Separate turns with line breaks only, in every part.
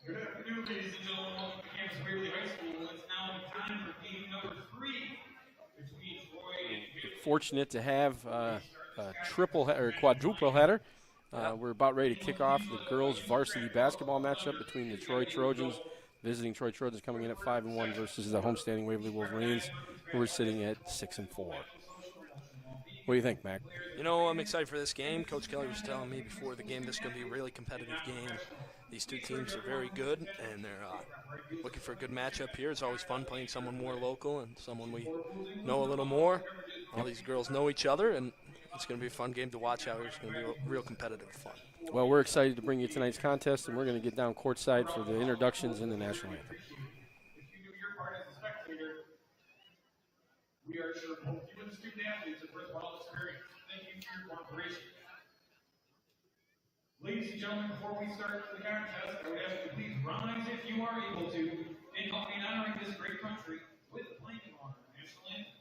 Good afternoon, ladies and gentlemen. Welcome to Campus Waverly High School. It's now time for game number 3 between Troy and Baylor.
Fortunate to have a triple or quadruple header. We're about ready to kick off the girls' varsity basketball matchup between the Troy Trojans, visiting Troy Trojans coming in at 5-1 versus the homestanding Waverly Wolverines, who are sitting at 6-4. What do you think, Mac?
You know, I'm excited for this game. Coach Kelly was telling me before the game this is going to be a really competitive game. These two teams are very good, and they're looking for a good matchup here. It's always fun playing someone more local and someone we know a little more. All these girls know each other, and it's going to be a fun game to watch out. It's going to be real competitive fun.
Well, we're excited to bring you tonight's contest, and we're going to get down courtside for the introductions and the national anthem.
We are sure both you and the student athletes have worthwhile experience. Thank you for your cooperation. Ladies and gentlemen, before we start the contest, I would ask you to please rise if you are able to in help me honoring this great country with playing on our national anthem.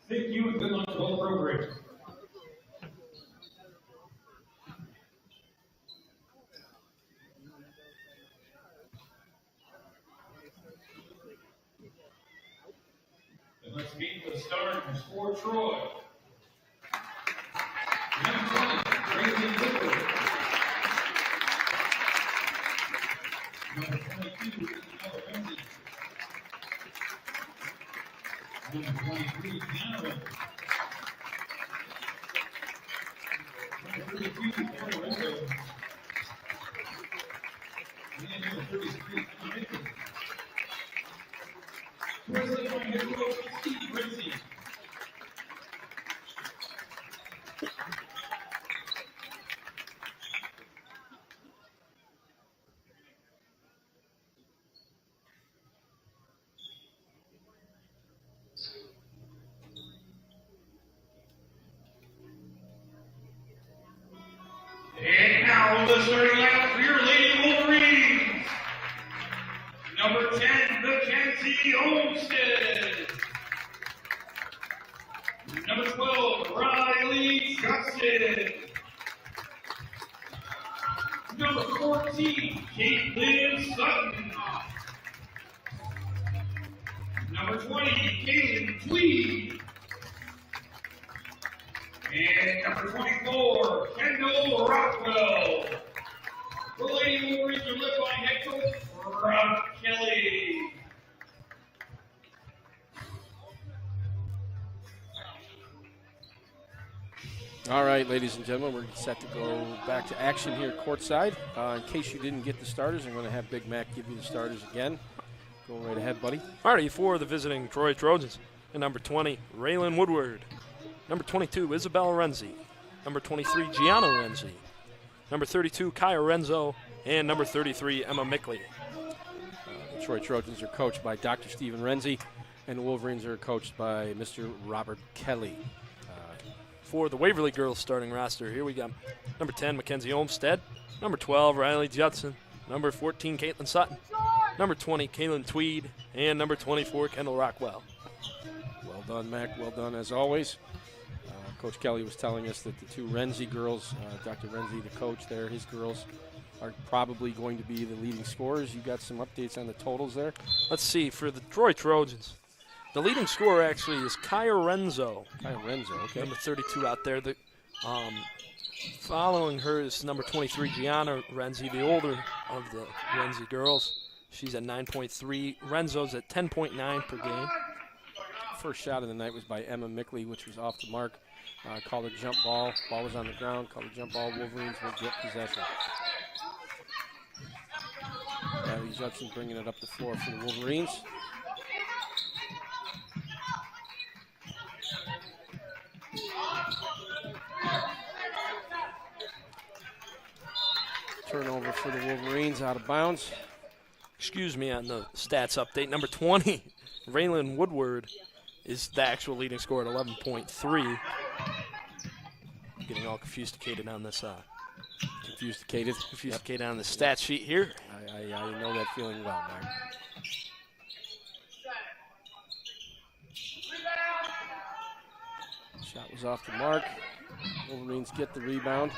Thank you and good luck to both programs. And let's meet the starters for Troy. Number 1, Brayden Woodward. Number 22, Isabella Ramsey. Number 23, Deanna Ramsey. Number 32, Carol Renzo. And number 33, Emma Mitchell. President by head coach Steve Ritzy. And now the starting lineup for your Lady Wolverines. Number 10, Mackenzie Olmstead. Number 12, Riley Justin. Number 14, Caitlin Sutton. Number 20, Caitlin Tweed. And number 24, Kendall Rockwell. The Lady Wolverines are led by head coach Rob Kelly.
All right, ladies and gentlemen, we're set to go back to action here courtside. In case you didn't get the starters, I'm going to have Big Mac give you the starters again. Go right ahead, buddy.
All right, for the visiting Troy Trojans. And number 20, Raylan Woodward. Number 22, Isabella Renzi. Number 23, Gianna Renzi. Number 32, Kaya Renzo. And number 33, Emma Mickley.
The Troy Trojans are coached by Dr. Stephen Renzi, and the Wolverines are coached by Mr. Robert Kelly.
For the Waverly girls starting roster, here we got number 10, Mackenzie Olmstead. Number 12, Riley Judson. Number 14, Caitlin Sutton. Number 20, Caitlin Tweed. And number 24, Kendall Rockwell.
Well, Well done, Mac. Well done, as always. Coach Kelly was telling us that the two Renzi girls, Dr. Renzi, the coach there, his girls are probably going to be the leading scorers. You got some updates on the totals there?
Let's see. For the Troy Trojans, the leading scorer actually is Kaya Renzo.
Kaya Renzo, okay.
Number 32 out there. Following her is number 23, Gianna Renzi, the older of the Renzi girls. She's at 9.3. Renzo's at 10.9 per game.
First shot of the night was by Emma Mickley, which was off the mark. Called a jump ball. Ball was on the ground. Called a jump ball. Wolverines will get possession. Riley Judson bringing it up the floor for the Wolverines. Turnover for the Wolverines, out of bounds.
Excuse me on the stats update. Number 20, Raylan Woodward, is the actual leading scorer at 11.3. Getting all confused-cated on this. Confused-cated on the stat sheet here.
I know that feeling well, man. Shot was off the mark. Wolverines get the rebound.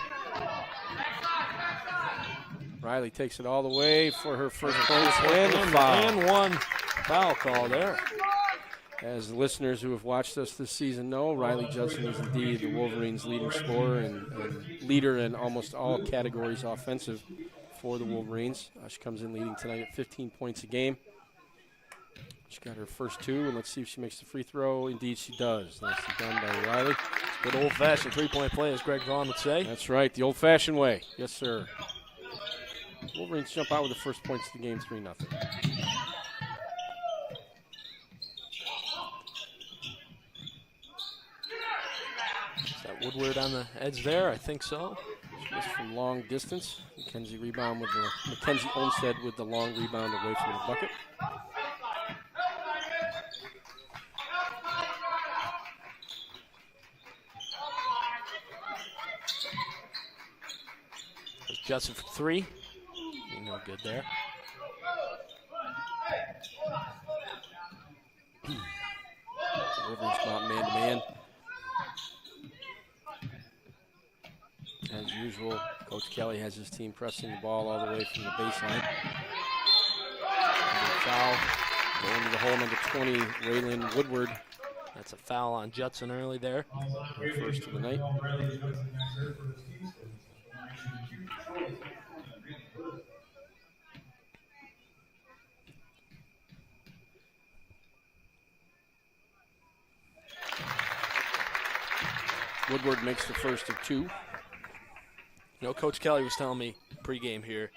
Riley takes it all the way for her first points and a foul.
And one foul call there.
As the listeners who have watched us this season know, Riley Judson is indeed the Wolverines' leading scorer and leader in almost all categories offensive for the Wolverines. She comes in leading tonight at 15 points a game. She got her first two, and let's see if she makes the free throw. Indeed, she does. Nicely done by Riley.
Good old-fashioned three-point play, as Greg Vaughn would say.
That's right, the old-fashioned way. Yes, sir. Wolverines jump out with the first points of the game, 3-0.
Is that Woodward on the edge there? I think so.
Just from long distance. Mackenzie Olmstead with the long rebound away from the bucket.
There's Judson for three. No good there.
Wolverines come out man-to-man. As usual, Coach Kelly has his team pressing the ball all the way from the baseline. Foul going to the hole, number 20, Raylan Woodward.
That's a foul on Judson early there.
Her first of the night. Woodward makes the first of two.
You know, Coach Kelly was telling me pregame here,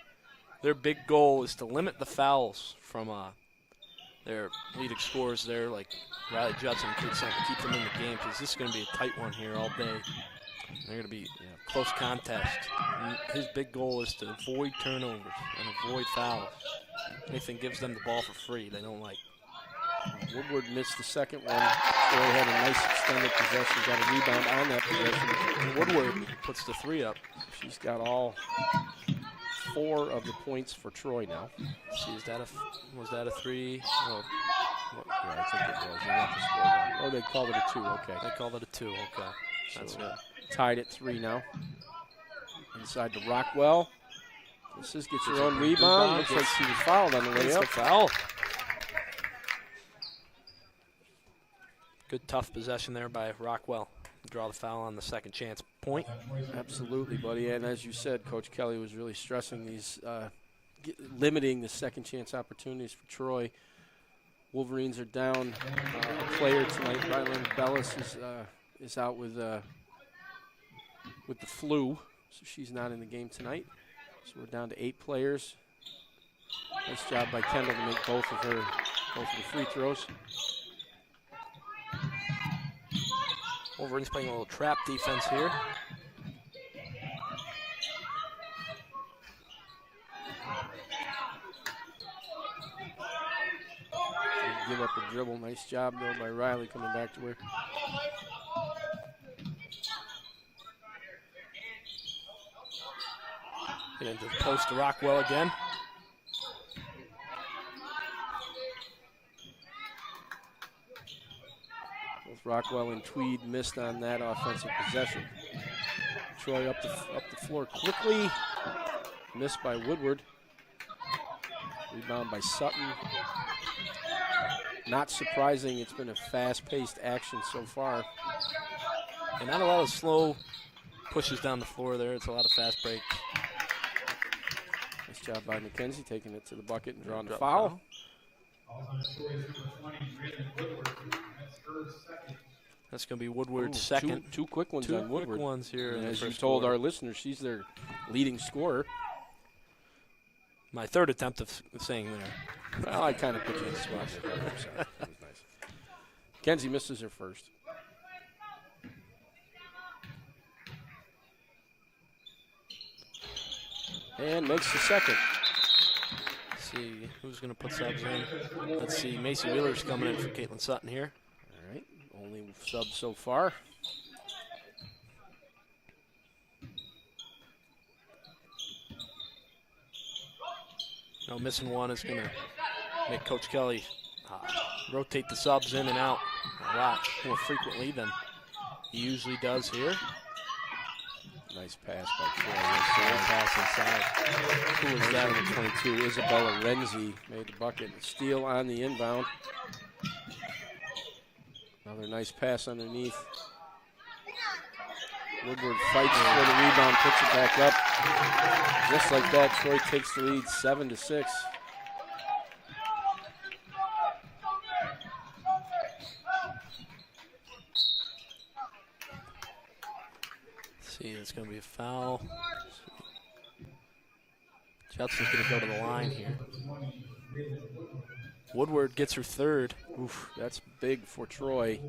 their big goal is to limit the fouls from their leading scorers there, like Riley Judson, keep them in the game, because this is going to be a tight one here all day. They're going to be close contest. And his big goal is to avoid turnovers and avoid fouls. Anything gives them the ball for free, they don't like.
Woodward missed the second one. Troy had a nice extended possession, got a rebound on that possession.
And Woodward puts the three up.
She's got all 4 of the points for Troy now.
See, was that a three? Oh,
yeah, I think it was. They got the score wrong. Oh, they called it a 2. Okay.
They called it a 2. Okay. That's good.
Tied at 3 now. Inside to Rockwell. This is gets her own rebound. Looks like she was fouled on the way up.
Foul. Good tough possession there by Rockwell. Draw the foul on the second chance point.
Absolutely, buddy. And as you said, Coach Kelly was really stressing these, limiting the second chance opportunities for Troy. Wolverines are down a player tonight. Ryland Bellis is out with the flu, so she's not in the game tonight. So we're down to 8 players. Nice job by Kendall to make both of the free throws.
Wolverines playing a little trap defense here.
Give up a dribble. Nice job, though, by Riley coming back to her.
Get into the post to Rockwell again.
Both Rockwell and Tweed missed on that offensive possession. Troy up the floor quickly. Missed by Woodward. Rebound by Sutton. Not surprising, it's been a fast-paced action so far.
And not a lot of slow pushes down the floor there. It's a lot of fast breaks.
Nice job by McKenzie, taking it to the bucket and drawing the foul.
That's going to be Woodward's second.
Two quick ones on Woodward.
Quick ones here.
And as you told our listeners, she's their leading scorer.
My third attempt of saying there.
Well, I kind of put you in the spot there. I'm sorry. That was nice. Kenzie misses her first. And makes the second.
Let's see who's going to put subs in. Let's see, Macy Wheeler's coming in for Caitlin Sutton here.
All right, only sub so far.
No, missing one is going to make Coach Kelly rotate the subs in and out a lot more frequently than he usually does here.
Nice pass by Troy. Nice pass inside. Who was that on 22? Isabella Renzi made the bucket. Steal on the inbound. Another nice pass underneath. Woodward fights for the rebound, puts it back up. Just like that, Troy takes the lead 7-6.
See, it's going to be a foul. Judson's going to go to the line here. Woodward gets her third.
Oof, that's big for Troy.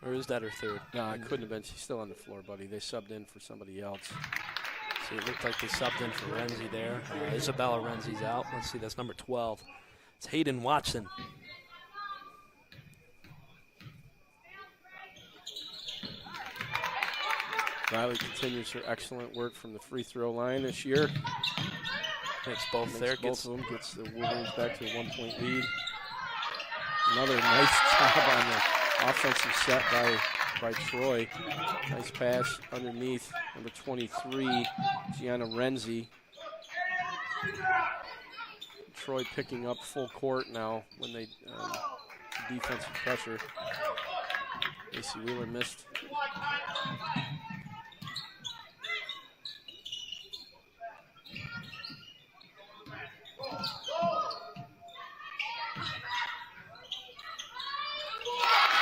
Or is that her third?
No, it couldn't have been. She's still on the floor, buddy. They subbed in for somebody else.
See, it looked like they subbed in for Renzi there. Isabella Renzi's out. Let's see, that's number 12. It's Hayden Watson.
Riley continues her excellent work from the free throw line this year.
Makes both there.
Both of them. Gets the Wolverines back to a 1-point lead. Another nice job on the offensive set by Troy. Nice pass underneath number 23, Gianna Renzi. Troy picking up full court now when they defensive pressure. Macy Wheeler missed.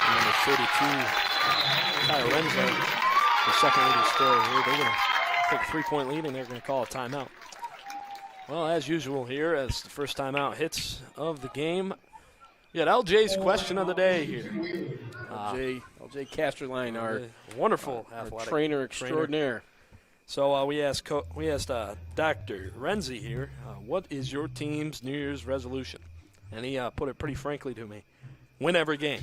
Number 32, Tyler Renzo, the second leading scorer here. They're going to take a 3-point lead and they're going to call a timeout. Well, as usual here, as the first timeout hits of the game, we got LJ's question of the day here.
LJ Casterline, our
wonderful
athletic trainer extraordinaire.
So we asked Dr. Renzi here, what is your team's New Year's resolution? And he put it pretty frankly to me: win every game.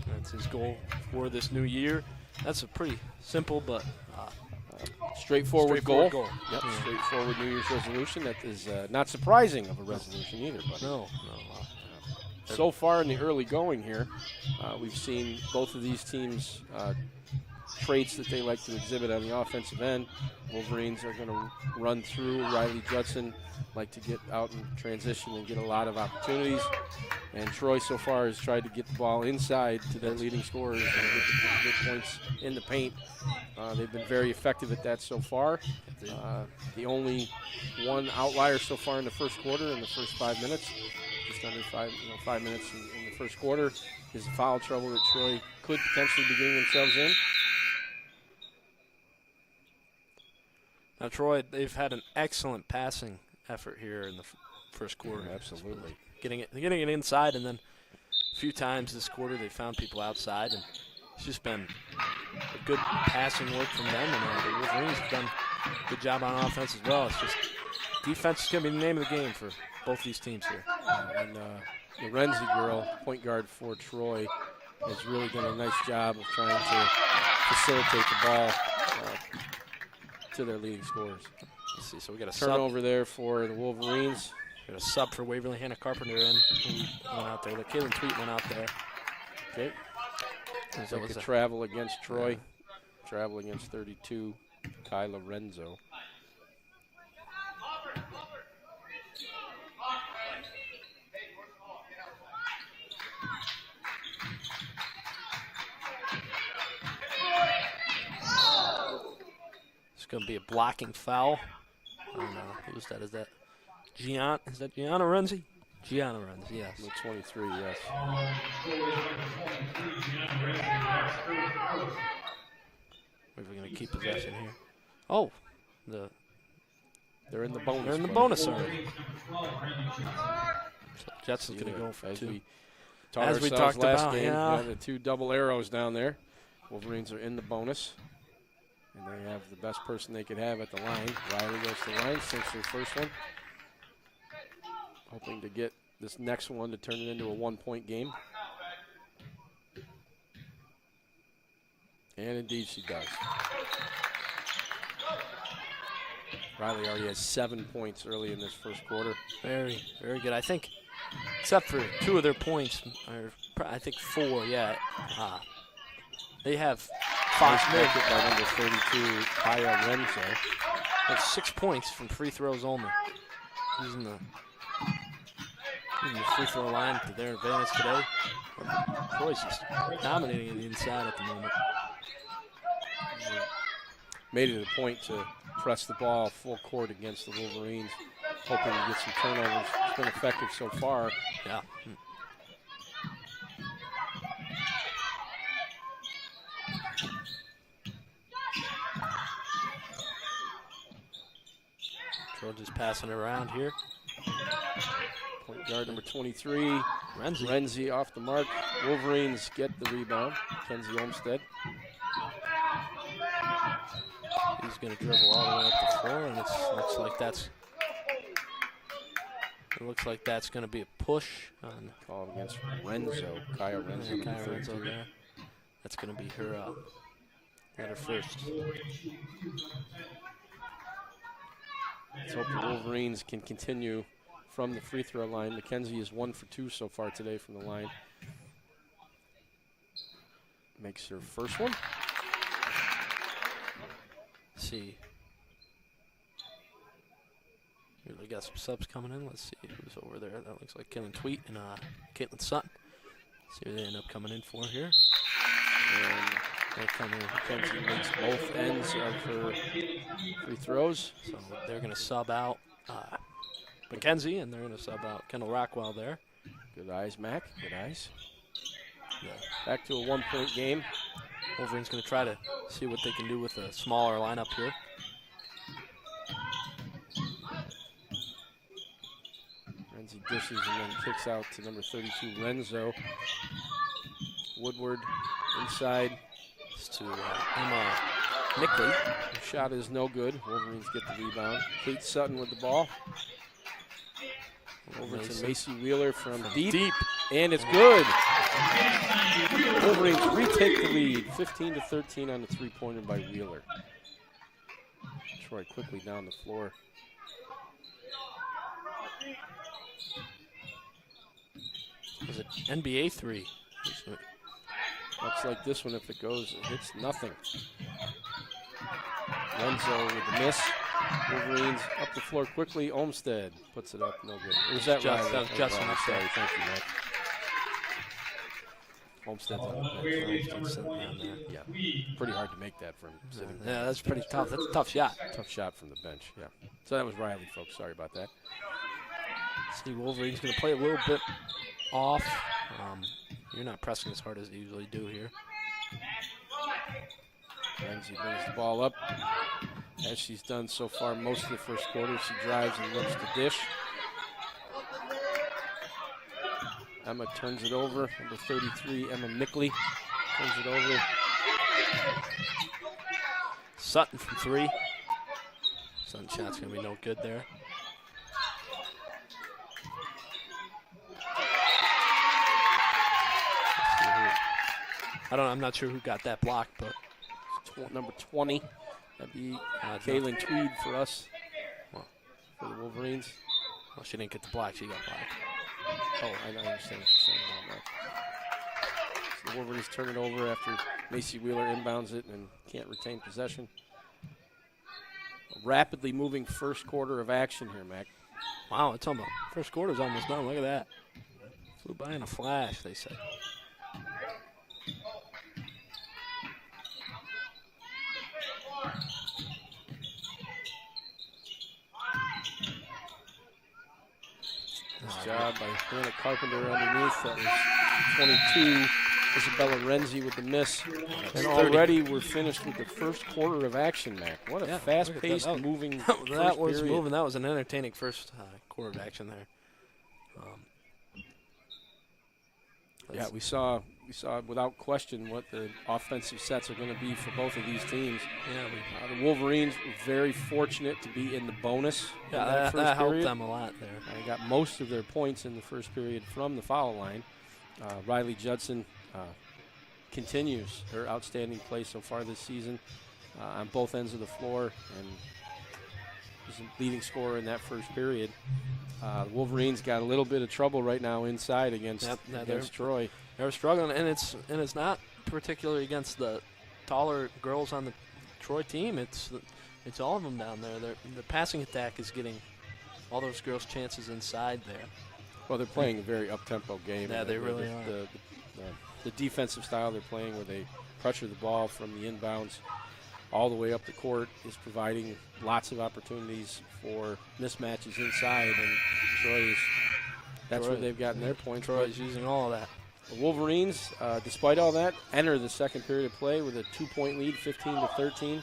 That's his goal for this new year. That's a pretty simple but
straightforward goal.
Yep,
yeah. Straightforward New Year's resolution. That is not surprising of a resolution either. But
no.
So far in the early going here, we've seen both of these teams traits that they like to exhibit on the offensive end. Wolverines are going to run through. Riley Judson like to get out and transition and get a lot of opportunities. And Troy so far has tried to get the ball inside to their leading scorers and get points in the paint. They've been very effective at that so far. The only one outlier so far in the first quarter, in the first 5 minutes, just under 5 minutes in the first quarter, is the foul trouble that Troy could potentially be getting themselves in.
Now, Troy, they've had an excellent passing effort here in the first quarter.
Absolutely.
Getting it inside, and then a few times this quarter they found people outside, and it's just been a good passing work from them. And the Wolverines have done a good job on offense as well. It's just defense is going to be the name of the game for both these teams here.
And the Renzi girl, point guard for Troy, has really done a nice job of trying to facilitate the ball to their leading scorers.
Let's see, so we got a
turnover there for the Wolverines.
Got a sub for Waverly. Hannah Carpenter in. Who went out there. Kaylin Tweet went out there.
Okay.
So
Like a travel against Troy. Travel against 32, Kyla Renzo.
It's going to be a blocking foul. Who's that? Is that Gianna? Is that Gianna Renzi? Gianna Renzi, yes.
Number 23, yes.
We're going to keep possession here. Oh,
they're in the bonus.
They're in the bonus already. So Jets is going to go for two.
As we talked
about,
game,
yeah.
The two double arrows down there. Wolverines are in the bonus. And they have the best person they could have at the line. Riley goes to the line, sinks their first one. Hoping to get this next one to turn it into a 1-point game. And indeed she does. Riley already has 7 points early in this first quarter.
Very, very good. I think, except for 2 of their points, or I think 4, yeah. They have 5
by number 32, Kaya Renzo.
They have 6 points from free throws only. Using the free throw line to their advantage today. Troy's just dominating the inside at the moment.
Made it a point to press the ball full court against the Wolverines, hoping to get some turnovers. It's been effective so far.
Yeah. Trojans passing it around here.
Point guard number 23, Renzi off the mark. Wolverines get the rebound. Kenzie Olmstead.
He's going to dribble all the way up the floor, and it looks like that's going to be a push on
call against Renzo. Kaya Renzo.
Kaya Renzo there. That's going to be her first.
Let's hope the Wolverines can continue from the free throw line. Mackenzie is 1 for 2 so far today from the line. Makes her first one.
Let's see. Here we got some subs coming in. Let's see who's over there. That looks like Kaylin Tweet and Caitlin Sutton. See who they end up coming in for here.
And Mackenzie makes both ends of her free throws.
So they're going to sub out Mackenzie, and they're going to sub out Kendall Rockwell there.
Good eyes, Mac. Good eyes.
Yeah.
Back to a 1-point game.
Wolverine's going to try to see what they can do with a smaller lineup here.
Renzi dishes and then kicks out to number 32, Renzo. Woodward inside.
To Emma Mickley.
The shot is no good. Wolverines get the rebound. Kate Sutton with the ball. Over to Macy Wheeler from deep. And it's good. Wolverines retake the lead. 15-13 on the three-pointer by Wheeler. Troy quickly down the floor.
Is it NBA 3?
Looks like this one, if it goes, it hits nothing. Renzo with the miss. Wolverines up the floor quickly. Olmstead puts it up, no good. It was that
just,
Riley.
Justin.
Sorry, thank you, Matt. Olmstead's on the bench.
Olmstead's sitting down there.
Yeah, pretty hard to make that from sitting.
Yeah, that's pretty tough. That's a tough shot.
Tough shot from the bench, yeah. So that was Riley, folks. Sorry about that.
See, Wolverine's going to play a little bit off. You're not pressing as hard as they usually do here.
Renzi brings the ball up, as she's done so far most of the first quarter. She drives and looks to dish. Emma turns it over. Number 33, Emma Mickley, turns it over.
Sutton from 3. Sutton shot's going to be no good there. I'm not sure who got that block, but
number 20, that'd be Kaylin Tweed for us, for the Wolverines.
Well, she didn't get the block. She got blocked.
Oh, I understand what you're saying about that. So the Wolverines turn it over after Macy Wheeler inbounds it and can't retain possession. A rapidly moving first quarter of action here, Mac.
Wow, it's almost first quarter's almost done. Look at that. Flew by in a flash, they said.
Nice job by Hannah Carpenter underneath. That was 22. Isabella Renzi with the miss. And already we're finished with the first quarter of action, Mac. What a fast-paced, moving
that was
period.
moving. That was an entertaining first quarter of action there.
Yeah, we saw without question what the offensive sets are going to be for both of these teams.
Yeah,
the Wolverines were very fortunate to be in the bonus.
Yeah, that helped them a lot there.
They got most of their points in the first period from the foul line. Riley Judson continues her outstanding play so far this season on both ends of the floor, and is a leading scorer in that first period. The Wolverines got a little bit of trouble right now inside against Troy.
They're struggling, and it's not particularly against the taller girls on the Troy team. It's all of them down there. The passing attack is getting all those girls chances inside there.
Well, they're playing a very up-tempo game.
Yeah, they really are.
The defensive style they're playing, where they pressure the ball from the inbounds all the way up the court, is providing lots of opportunities for mismatches inside, and that's where they've gotten their points.
Troy's using all of that.
The Wolverines, despite all that, enter the second period of play with a 2-point lead, 15-13.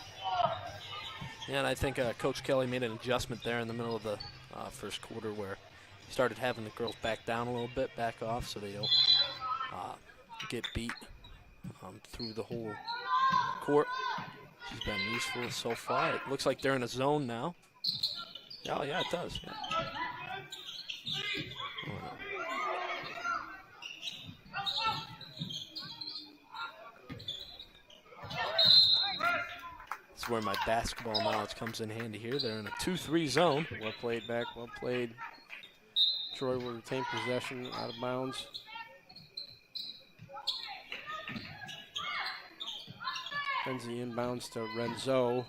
Yeah, and I think Coach Kelly made an adjustment there in the middle of the first quarter where he started having the girls back down a little bit, back off, so they don't get beat through the whole court. She's been useful so far. It looks like they're in a zone now. Oh, yeah, it does. Yeah. This is where my basketball knowledge comes in handy here. They're in a 2-3 zone.
Well played, back. Well played. Troy will retain possession out of bounds. Renzi inbounds to Renzo.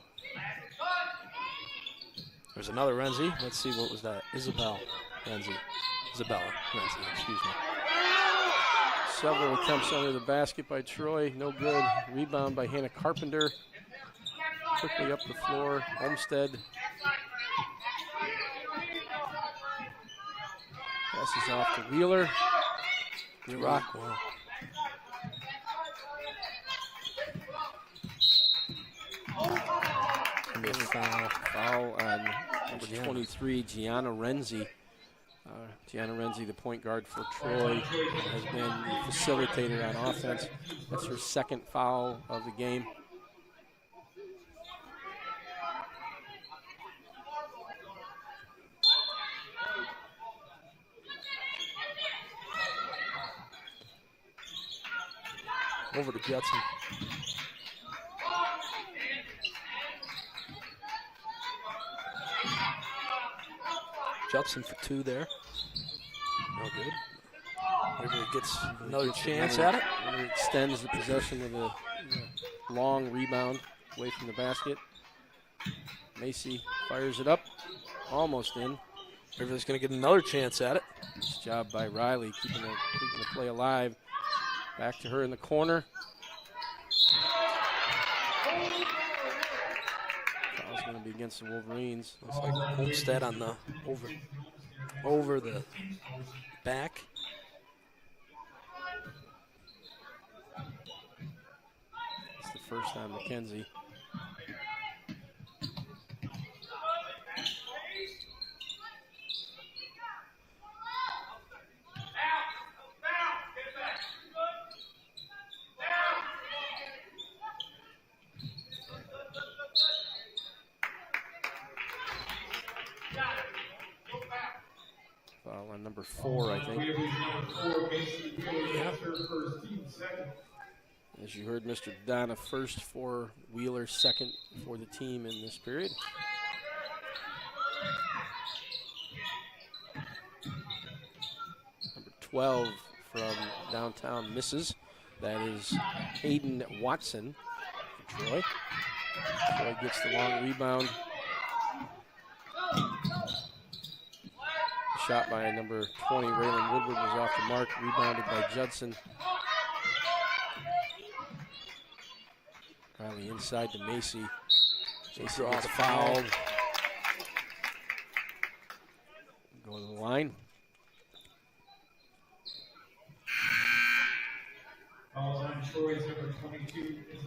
There's another Renzi. Let's see, what was that? Isabella Renzi, excuse me.
Several attempts under the basket by Troy. No good. Rebound by Hannah Carpenter. Quickly up the floor. Olmsted. Passes off to Wheeler.
Rockwell.
Foul on number 23, Gianna Renzi. Gianna Renzi, the point guard for Troy, has been the facilitator on offense. That's her second foul of the game.
Over to Judson. Judson for two there. No good. Maybe it gets another chance at it.
It extends the possession with a long rebound away from the basket. Macy fires it up. Almost in.
Everybody's going to get another chance at it.
Nice job by Riley, keeping the play alive. Back to her in the corner. Foul's going to be against the Wolverines.
Looks like Olmsted on the over the back.
It's the first on McKenzie. Foul on number 4, I think.
Yeah.
As you heard, Mr. Donna first for Wheeler, second for the team in this period. 12 from downtown misses. That is Hayden Watson for Troy. Troy gets the long rebound. Shot by number 20, Raylan Woodward, was off the mark. Rebounded by Judson. Riley inside to Macy. Macy gets fouled. Go to the line.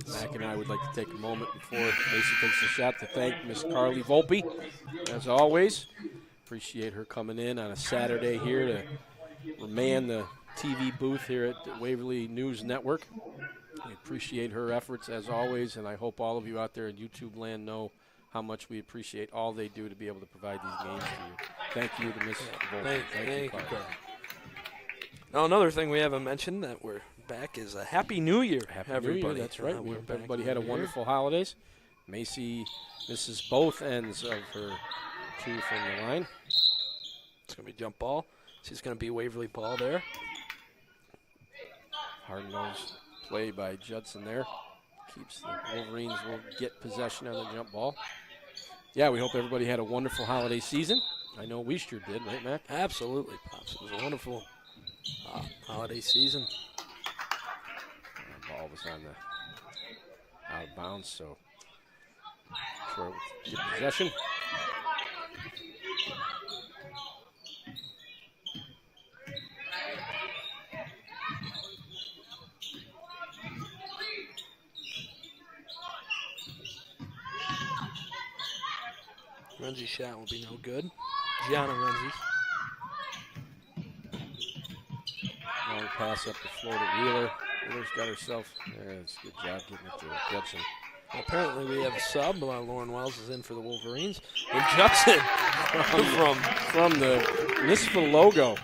Mac and I would like to take a moment before Macy takes the shot to thank Miss Carly Volpe, as always. Appreciate her coming in on a Saturday here to man the TV booth here at the Waverly News Network. We appreciate her efforts as always, and I hope all of you out there in YouTube land know how much we appreciate all they do to be able to provide these games to you. Thank you to Miss Volpe. Thank you, Carly.
Now, another thing we haven't mentioned that we're back is a Happy New Year, everybody.
New Year, that's right. Everybody had a wonderful holidays. Macy misses both ends of her two from the line.
It's going to be jump ball. She's going to be Waverly ball there.
Hard-nosed play by Judson there. Keeps the Wolverines will get possession on the jump ball. Yeah, we hope everybody had a wonderful holiday season. I know we sure did, right, Mac?
Absolutely, Pops. It was a wonderful holiday season.
The ball was on the out of bounds, so Troy will get possession.
Renzi's shot will be no good. Gianna Renzi.
Long pass up the floor to Wheeler. Wheeler's got herself. That's a good job getting it to Judson.
Apparently we have a sub. Lauren Wells is in for the Wolverines. And Judson
from the municipal logo.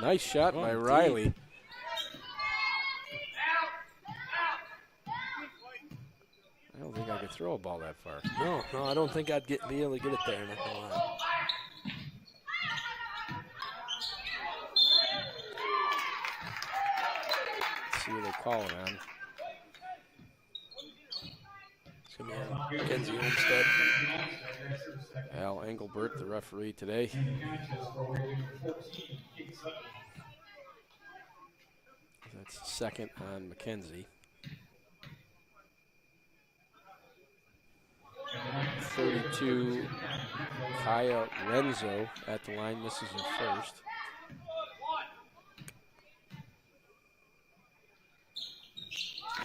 Nice shot by Riley. I don't think I could throw a ball that far.
No, I don't think I'd be able to get it there. Not gonna lie.
Let's see what they call it on.
It's going to be Mackenzie Olmstead.
Al Engelbert, the referee today. That's second on Mackenzie. 32, Kaya Renzo at the line, misses her first.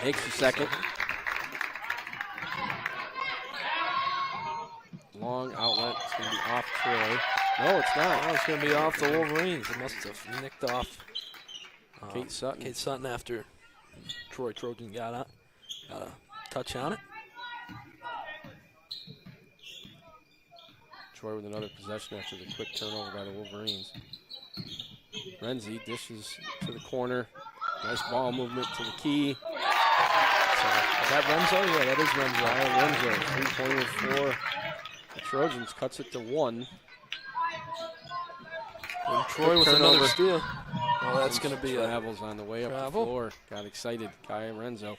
Makes the second. Long outlet, it's going to be off Troy. No, it's not.
Oh, it's going to be off the Wolverines. It must have nicked off
Kate Sutton.
Kate Sutton after Troy Trojan got a touch on it.
Troy with another possession after the quick turnover by the Wolverines. Renzi dishes to the corner. Nice ball movement to the key.
So, is that Renzo? Yeah, that is Renzo.
Renzo, 3-pointer for the Trojans, cuts it to 1.
And Troy with another steal. Oh, that's going to be
travels on the way up the floor. Got excited, Kaya Renzo.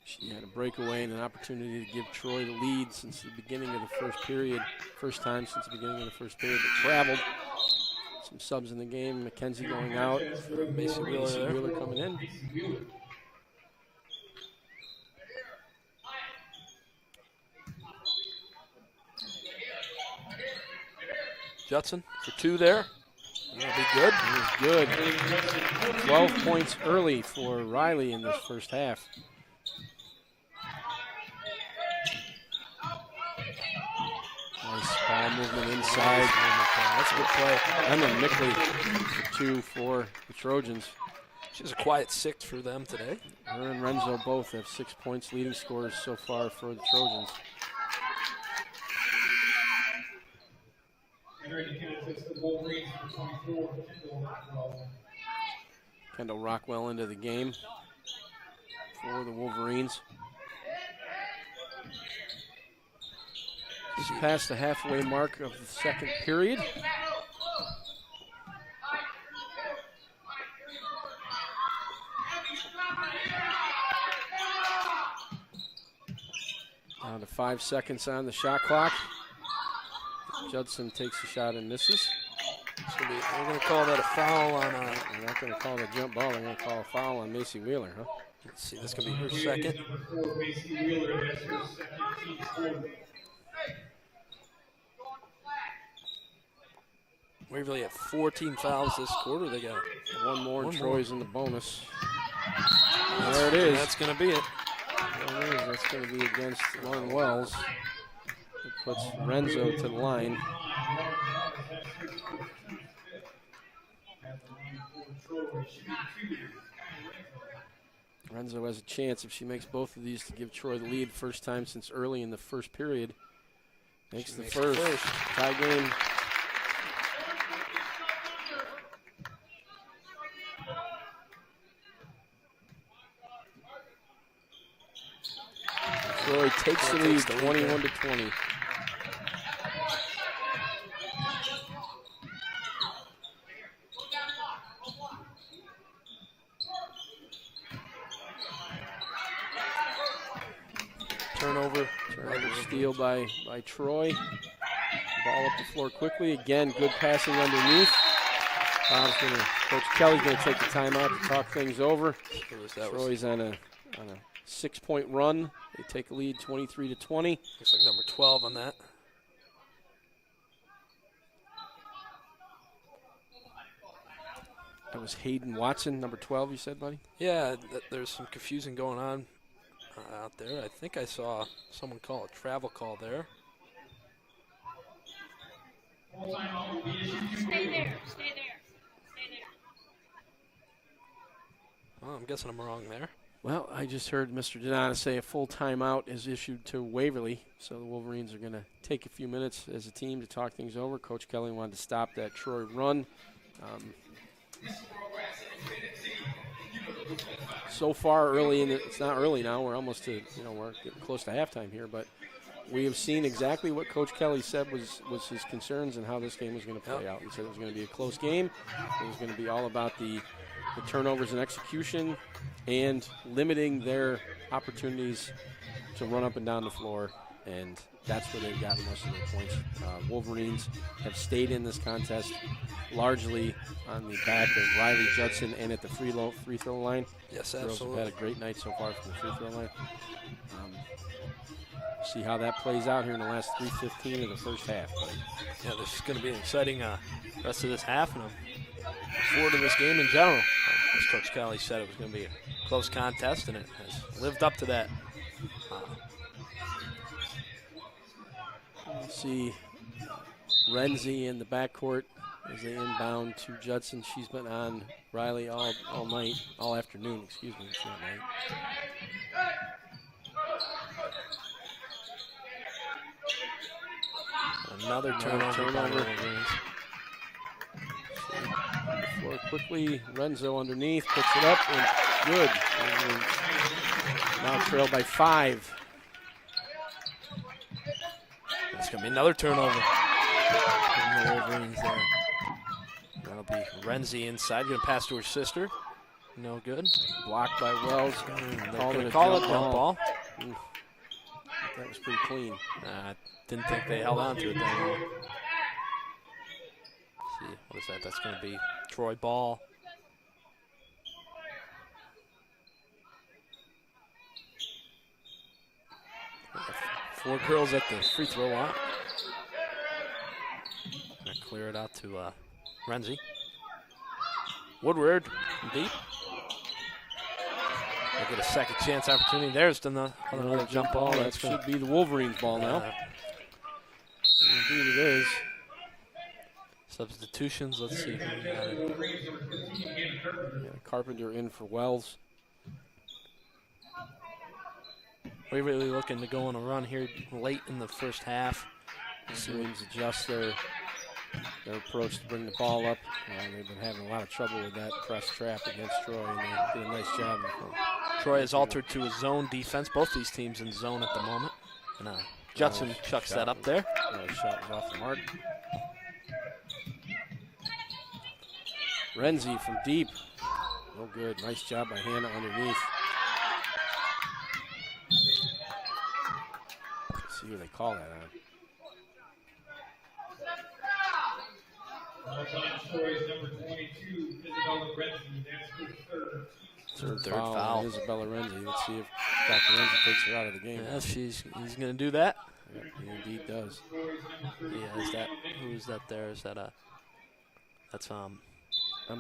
She had a breakaway and an opportunity to give Troy the lead since the beginning of the first period. First time since the beginning of the first period, but traveled. Some subs in the game. Mackenzie going out. Macy Wheeler coming in.
Judson for 2 there. That'll be good.
It was good. 12 points early for Riley in this first half. Nice ball movement inside.
That's a good play.
Emma Mickley for 2 for the Trojans.
She's a quiet 6 for them today.
Her and Renzo both have 6 points, leading scorers so far for the Trojans. Kendall Rockwell into the game for the Wolverines. Just past the halfway mark of the second period. Down to 5 seconds on the shot clock. Judson takes a shot and misses.
We're going to call that a foul on.
They're not going to call it a jump ball. They're going to call a foul on Macy Wheeler, huh?
Let's see. That's going to be her second. Waverly at 14 fouls this quarter. They got
one more. Troy's in the bonus.
There it is. That's going to be it.
There it is. That's going to be against Lauren Wells. It puts Renzo to the line. Renzo has a chance if she makes both of these to give Troy the lead. First time since early in the first period. Makes the first. Tie game. Troy takes the lead, 21-20. Turnover steal by Troy. Ball up the floor quickly. Again, good passing underneath. Coach Kelly's going to take the timeout to talk things over. Troy's on a 6-point run. They take a lead 23-20.
Looks like number 12 on that.
That was Hayden Watson, number 12, you said, buddy?
Yeah, there's some confusing going on out there. I think I saw someone call a travel call there.
Stay there.
Well, I'm guessing I'm wrong there.
Well, I just heard Mr. Donata say a full timeout is issued to Waverly, so the Wolverines are going to take a few minutes as a team to talk things over. Coach Kelly wanted to stop that Troy run. So far, early in it's not early now. We're almost to, we're getting close to halftime here, but we have seen exactly what Coach Kelly said was his concerns and how this game was going to play out. He said it was going to be a close game. It was going to be all about the turnovers and execution and limiting their opportunities to run up and down the floor, and that's where they've gotten most of their points. Wolverines have stayed in this contest largely on the back of Riley Judson and at the free throw line.
Yes,
absolutely.
absolutely.
Girls have had a great night so far from the free throw line. See how that plays out here in the last 3:15 of the first half.
Yeah, this is going to be an exciting rest of this half, and I'm looking forward to this game in general. As Coach Kelly said, it was going to be a close contest, and it has lived up to that.
See Renzi in the backcourt as they inbound to Judson. She's been on Riley all night, all afternoon, excuse me, it's not night.
Another turnover.
Floor quickly, Renzo underneath, puts it up, and good. And now trailed by 5.
It's going to be another turnover. And the Wolverines there. That'll be Renzi inside, going to pass to her sister. No good.
Blocked by Wells.
Call it a jump ball.
That was pretty clean.
Didn't think they held on to it that long. See, what is that? That's going to be Troy ball. Four girls at the free throw line. Gonna clear it out to Renzi. Woodward deep. They get a second chance opportunity. There's another jump ball.
That should be the Wolverines ball now. Indeed it is.
Substitutions, let's see.
Carpenter in for Wells.
We're really looking to go on a run here late in the first half.
Wolverines adjust their approach to bring the ball up. They've been having a lot of trouble with that press trap against Troy, and they did a nice job.
Troy has altered to a zone defense. Both these teams in zone at the moment. And Judson chucks that up there.
Shot was off the mark. Renzi from deep. No good. Nice job by Hannah underneath. Let's see who they call that on.
Stories number 22, Isabella Renzi. That's her
Third
foul.
on Isabella Renzi. Let's see if Dr. Renzi takes her out of the game.
Yeah, he's going to do that.
Yep, he indeed does.
Yeah, is that, who is that there? Is that that's
I'm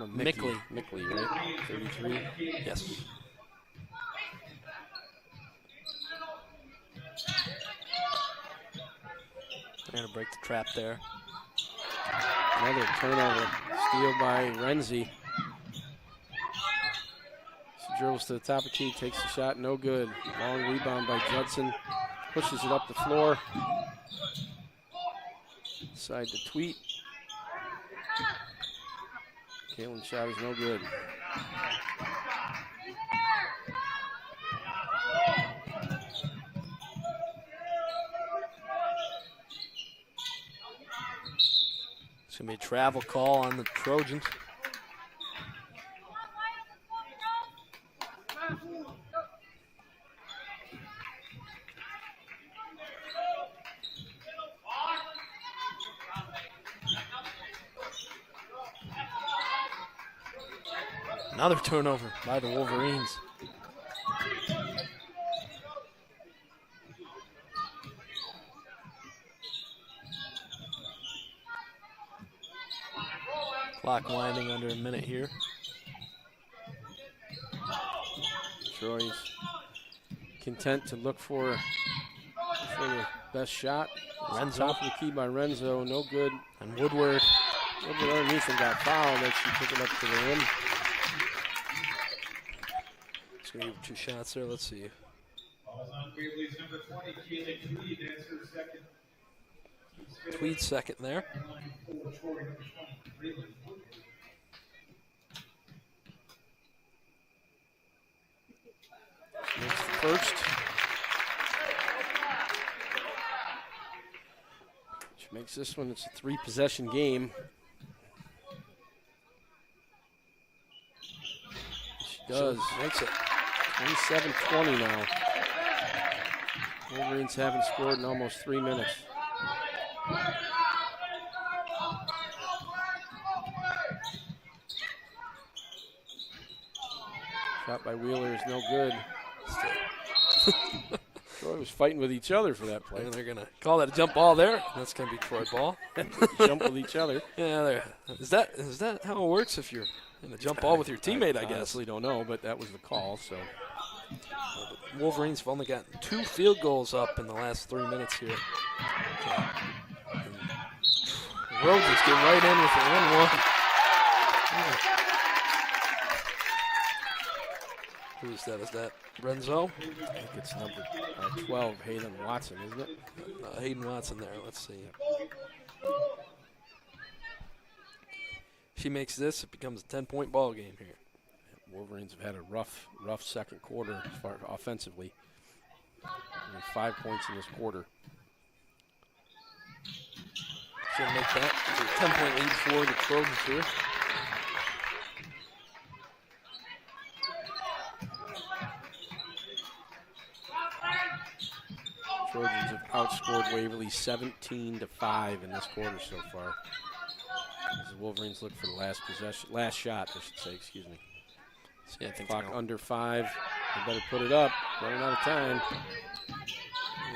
a Mickley, right? 33.
Yes. They're going to break the trap there.
Another turnover. Steal by Renzi. She dribbles to the top of key, takes the shot, no good. Long rebound by Judson. Pushes it up the floor. Side to Tweet. Kalen's shot is no good.
It's going to be a travel call on the Trojans. Another turnover by the Wolverines. Clock winding under a minute here.
Troy's content to look for the best shot.
Renzo.
Top of the key by Renzo, no good.
And Woodward.
Woodward underneath and got fouled as she took it up to the rim.
It's going to give 2 shots there. Let's see.
Balls on Waverly's number 20, Kayla Tweed. That's her second.
Tweed second there.
Makes the first. Which makes this one, it's a 3-possession game. She does.
Makes it.
27-20 now. Wolverines haven't scored in almost 3 minutes. Shot by Wheeler is no good. Troy was fighting with each other for that play.
And they're going to call that a jump ball there. That's going to be Troy ball.
Jump with each other.
Yeah, is that how it works if you're in a jump ball with your teammate, I guess?
I honestly don't know, but that was the call, so.
Wolverines have only gotten 2 field goals up in the last 3 minutes here. Rhodes is getting right in with the 1-1. Who is that? Is that Renzo?
I think it's number 12, Hayden Watson, isn't it?
Hayden Watson there. Let's see. She makes this, it becomes a 10-point ball game here.
Wolverines have had a rough second quarter as far offensively. Only 5 points in this quarter.
She'll make that a 10-point lead for the Trojans here.
Trojans have outscored Waverly 17-5 in this quarter so far. As the Wolverines look for the last shot, I should say, excuse me.
Yeah, I think
clock under 5. They better put it up. Running out of time.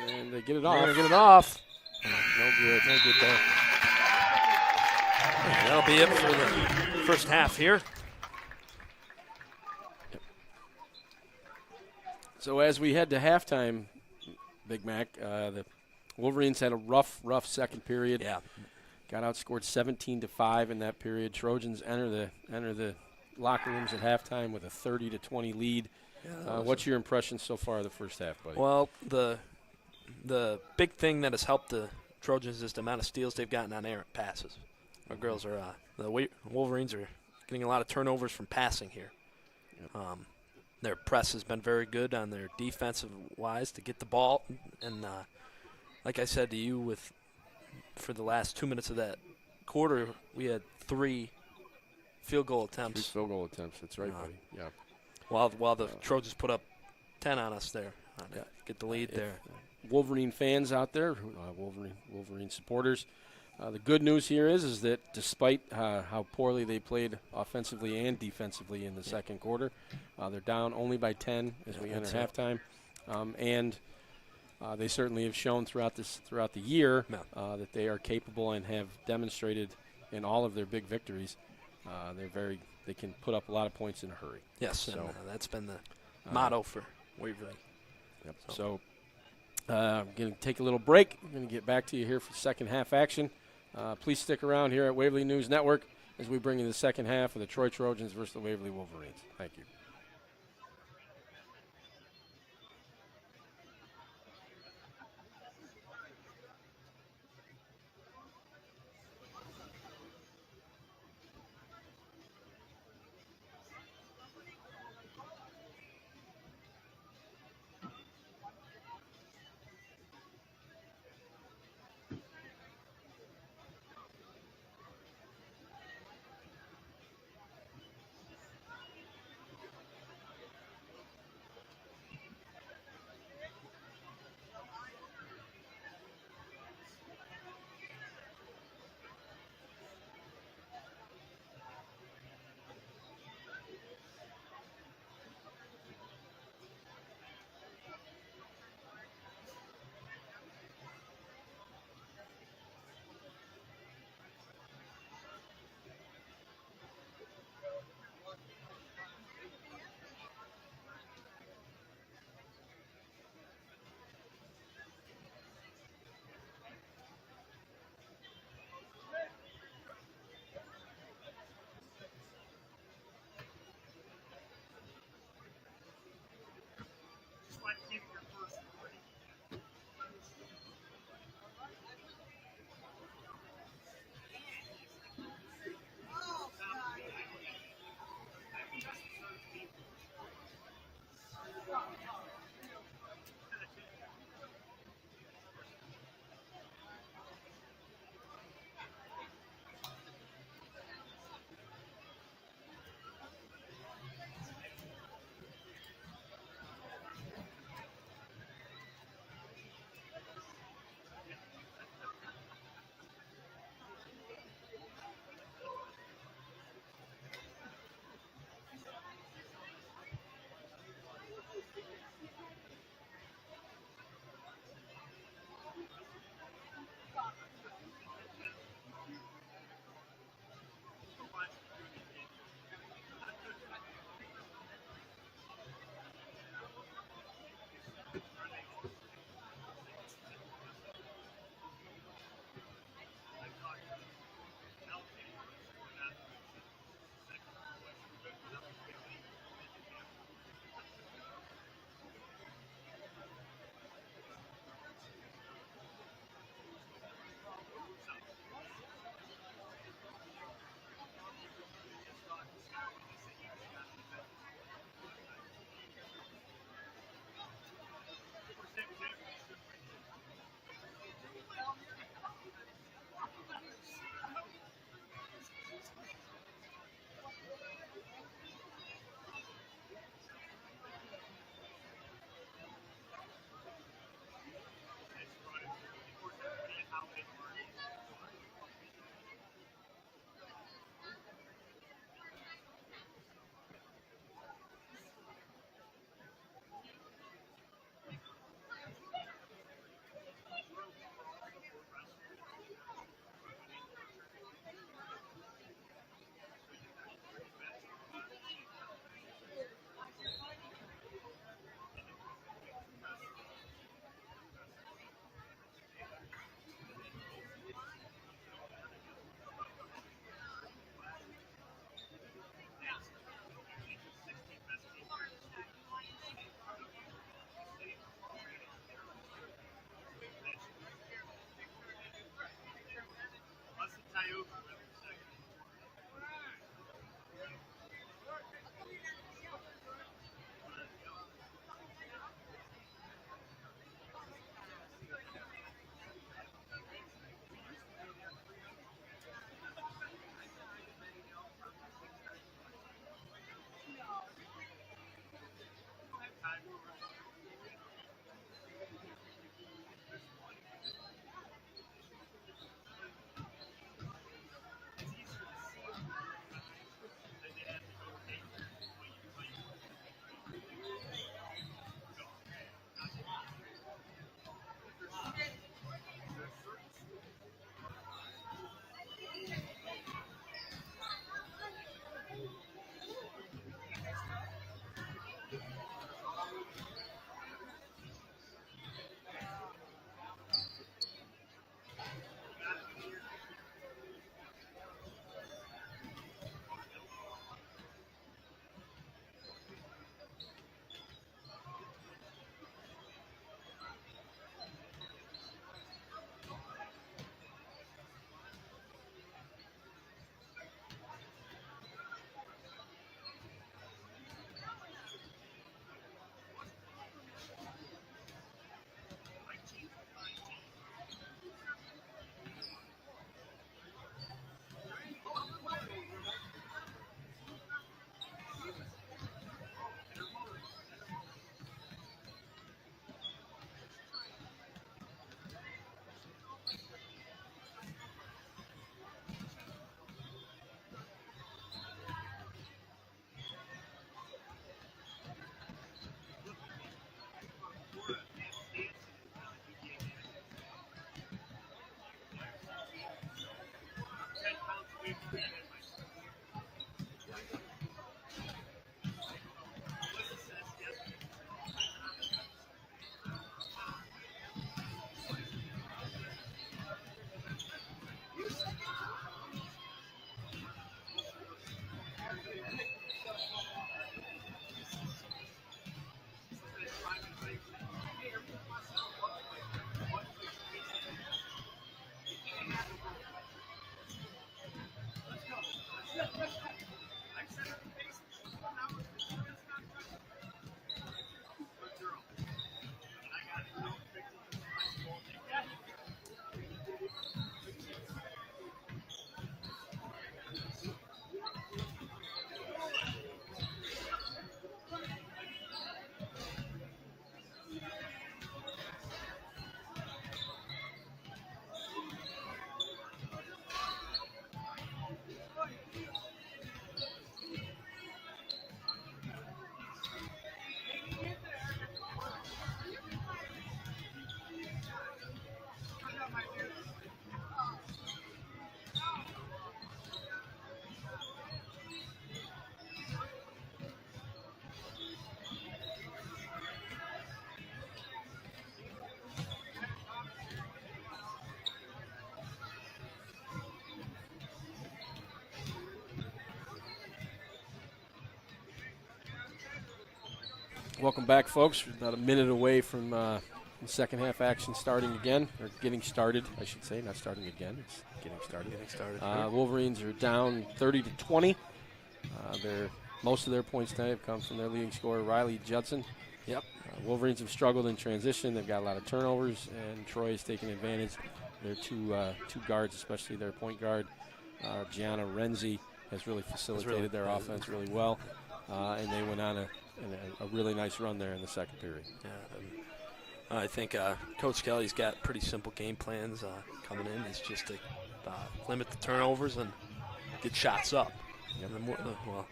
And they get it off.
They're going to get it off.
No good. No good there.
That'll be it for the first half here.
Yep. So as we head to halftime, Big Mac, the Wolverines had a rough second period.
Yeah.
Got outscored 17-5 in that period. Trojans enter the locker rooms at halftime with a 30-20 lead.
Yeah,
what's your impression so far of the first half, buddy?
Well, the big thing that has helped the Trojans is the amount of steals they've gotten on errant passes. Our girls are the Wolverines are getting a lot of turnovers from passing here.
Yep.
Their press has been very good on their defensive wise to get the ball, and like I said to you, for the last 2 minutes of that quarter, we had 3 field goal attempts.
3 field goal attempts. That's right, buddy. Yeah.
While the Trojans put up 10 on us there.
Yeah.
Get the lead there.
Wolverine fans out there, Wolverine supporters, the good news here is that despite how poorly they played offensively and defensively in the second quarter, they're down only by 10 as we enter halftime, and they certainly have shown throughout the year that they are capable and have demonstrated in all of their big victories. They can put up a lot of points in a hurry.
Yes,
so
and, that's been the motto for Waverly.
Yep. So I'm going to take a little break. I'm going to get back to you here for second half action. Please stick around here at Waverly News Network as we bring you the second half of the Troy Trojans versus the Waverly Wolverines. Thank you. Welcome back, folks. We're about a minute away from the second half action starting again, or getting started, I should say. Not starting again, it's getting started. Wolverines are down 30-20. Most of their points tonight have come from their leading scorer, Riley Judson.
Yep.
Wolverines have struggled in transition. They've got a lot of turnovers, and Troy is taking advantage. Their two guards, especially their point guard, Gianna Renzi, has really facilitated their offense really well. And they went on a really nice run there in the second period.
Yeah, I think Coach Kelly's got pretty simple game plans coming in. It's just to limit the turnovers and get shots up.
Yep.
And well,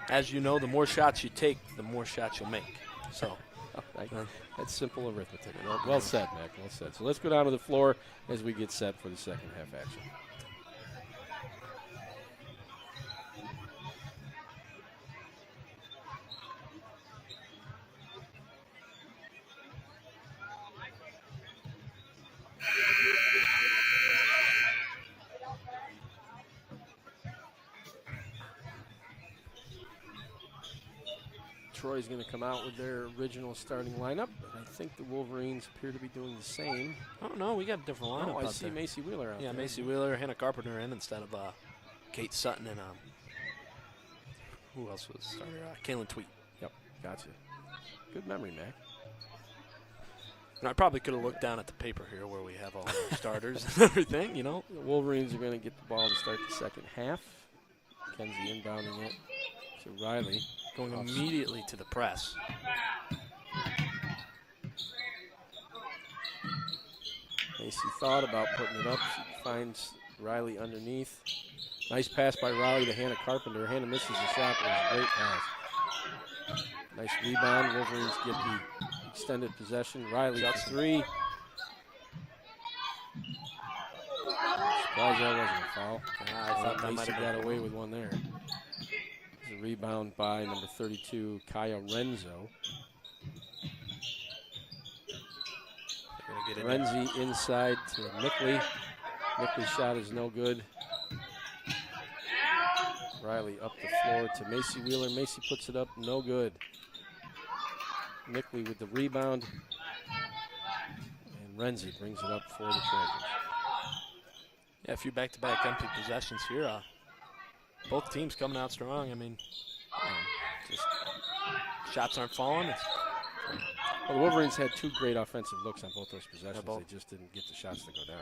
as you know, the more shots you take, the more shots you'll make. So
that's simple arithmetic. Well said, Mac. Well said. So let's go down to the floor as we get set for the second half action. Troy's going to come out with their original starting lineup. I think the Wolverines appear to be doing the same.
Oh, no, we got a different lineup.
I see Macy Wheeler out there.
Yeah, Macy Wheeler, Hannah Carpenter in instead of Kate Sutton and who else was starter? Kaylin Tweet.
Yep, gotcha. Good memory, Mac.
And I probably could have looked down at the paper here where we have all our starters and everything, you know.
The Wolverines are going to get the ball to start the second half. Kenzie inbounding it to Riley.
Going immediately to the press.
Macy thought about putting it up. She finds Riley underneath. Nice pass by Riley to Hannah Carpenter. Hannah misses the shot, but it was a great pass. Nice rebound. Wolverines get the extended possession. Riley for three. Surprised that wasn't a foul.
I thought that might
Macy
have
got away with one there. A rebound by number 32, Kaya Renzo. Renzi inside to Mickley. Mickley's shot is no good. Riley up the floor to Macy Wheeler. Macy puts it up, no good. Mickley with the rebound. And Renzi brings it up for the Trojans.
Yeah, a few back-to-back empty possessions here. Both teams coming out strong. I mean, just shots aren't falling.
Well, the Wolverines had two great offensive looks on both those possessions. They just didn't get the shots to go down.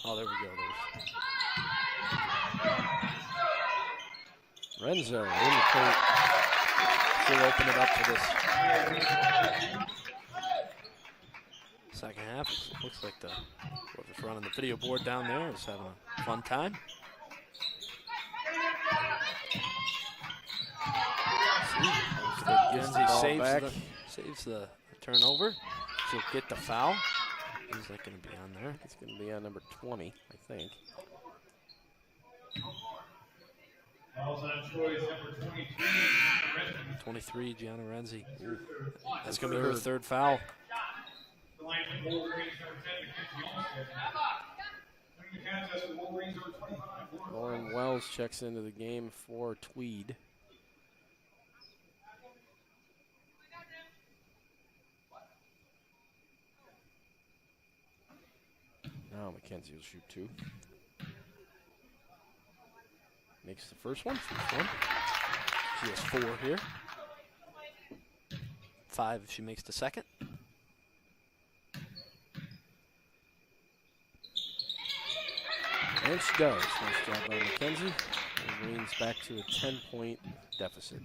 Oh, there we go.
Renzo in the paint.
She'll open it up for this second half. It looks like whoever's running the video board down there is having a fun time. Saves the turnover. She'll get the foul. Is that going to be on there?
It's going to be on number 20, I think.
Fouls on Troy's number 23,
23, Gianna Renzi. That's going to be her third foul.
The line from Wolverines number 10, Mackenzie Olmstead. The contest with Wolverines number 25,
Lauren Wells checks into the game for Tweed. Now Mackenzie will shoot 2. Makes the first one.
She has 4 here. 5 if she makes the second.
And she does. Nice job by Mackenzie. Wolverines back to a 10-point deficit.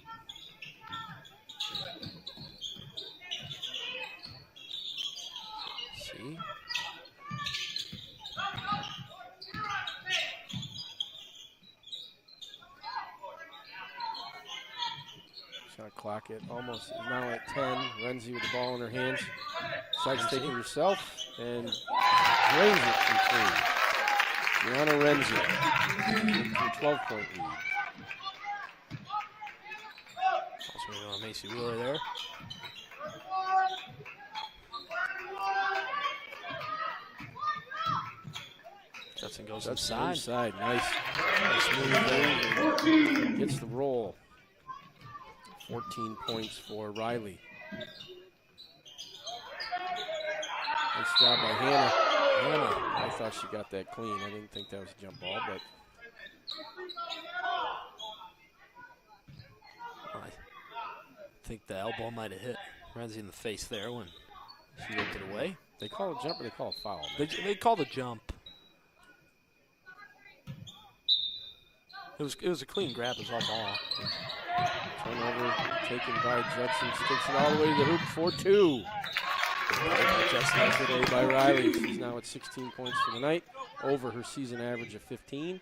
See? Shot clock it almost is now at 10. Renzi with the ball in her hands. Decides to take it herself and drains it from 3. Gianna Renzi with a 12-point lead.
Also, we go on Macy Wheeler there. Judson goes inside.
Nice move. Gets the roll. 14 points for Riley. Nice job by Hannah. I thought she got that clean. I didn't think that was a jump ball, but
I think the elbow might have hit Renzi in the face there when she looked it away.
They call a jump or they call a foul?
They called a jump. It was a clean grab. It was all ball.
Turnover taken by Judson. Sticks it all the way to the hoop for 2. Just today by Riley. She's now at 16 points for the night, over her season average of 15.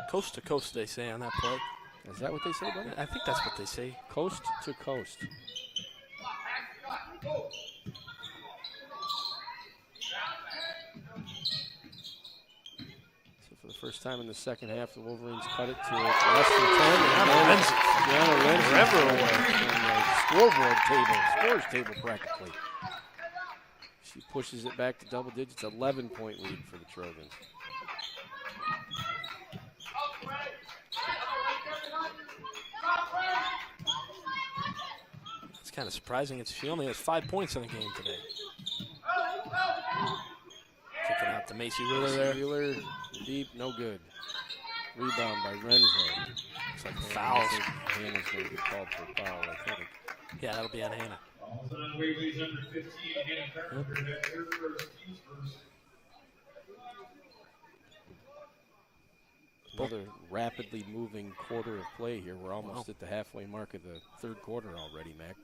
Coast to coast, they say on that play.
Is that what they say, buddy?
I think that's what they say.
Coast to coast. So for the first time in the second half, the Wolverines cut it to less than 10. Gianna Renzi everywhere on the scoreboard table, scores table practically. She pushes it back to double digits, 11-point lead for the Trojans.
It's kind of surprising. She only has 5 points in the game today. Kicking out to Macy Wheeler there.
Wheeler, deep, no good. Rebound by Renzo.
It's like fouls.
Hannah's going to be called for a foul, I think.
Yeah, that'll be on Hannah.
Fouls on Waverly's number 15, Hannah Carpenter. That's her first, team's first.
Another rapidly moving quarter of play here. We're almost at the halfway mark of the third quarter already, Mac.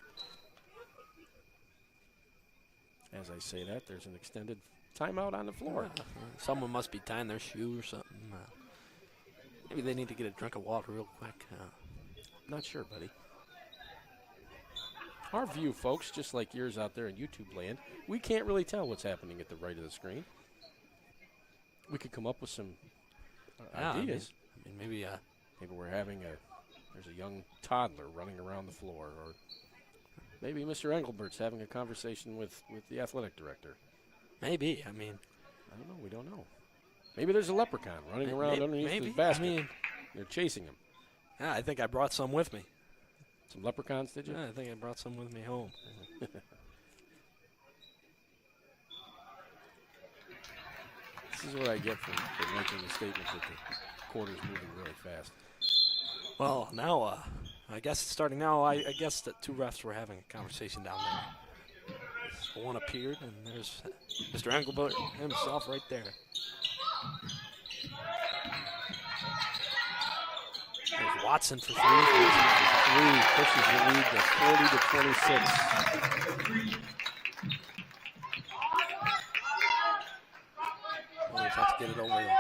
As I say that, there's an extended timeout on the floor.
Someone must be tying their shoe or something. Maybe they need to get a drink of water real quick.
Not sure, buddy. Our view, folks, just like yours out there in YouTube land, we can't really tell what's happening at the right of the screen. We could come up with some ideas.
I mean, maybe
we're having there's a young toddler running around the floor, or maybe Mr. Engelbert's having a conversation with the athletic director.
Maybe. I mean,
I don't know. We don't know. Maybe there's a leprechaun running around underneath his basket.
I mean,
they're chasing him.
Yeah, I think I brought some with me.
Some leprechauns, did you?
Yeah, I think I brought some with me home.
This is what I get for making the statement that the quarter's moving really fast.
Well, now, I guess it's starting now. I guess that 2 refs were having a conversation down there. One appeared, and there's Mr. Engelbert himself right there. There's Watson for 3.
Pushes the lead to 40-26.
Always have to get it over there.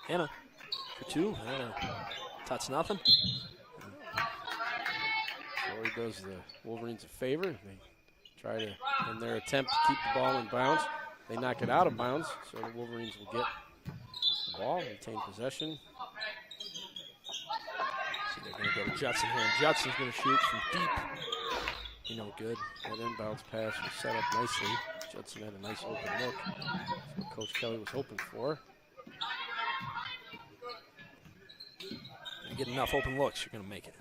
Hannah for 2. Hannah touch nothing.
Troy does the Wolverines a favor. They try to, in their attempt to keep the ball in bounds, they knock it out of bounds, so the Wolverines will get the ball, retain possession.
See, they're going to go to Judson here, and Judson's going to shoot from deep. No good.
That inbounds pass was set up nicely. Judson had a nice open look. That's what Coach Kelly was hoping for.
You get enough open looks, you're going to make it.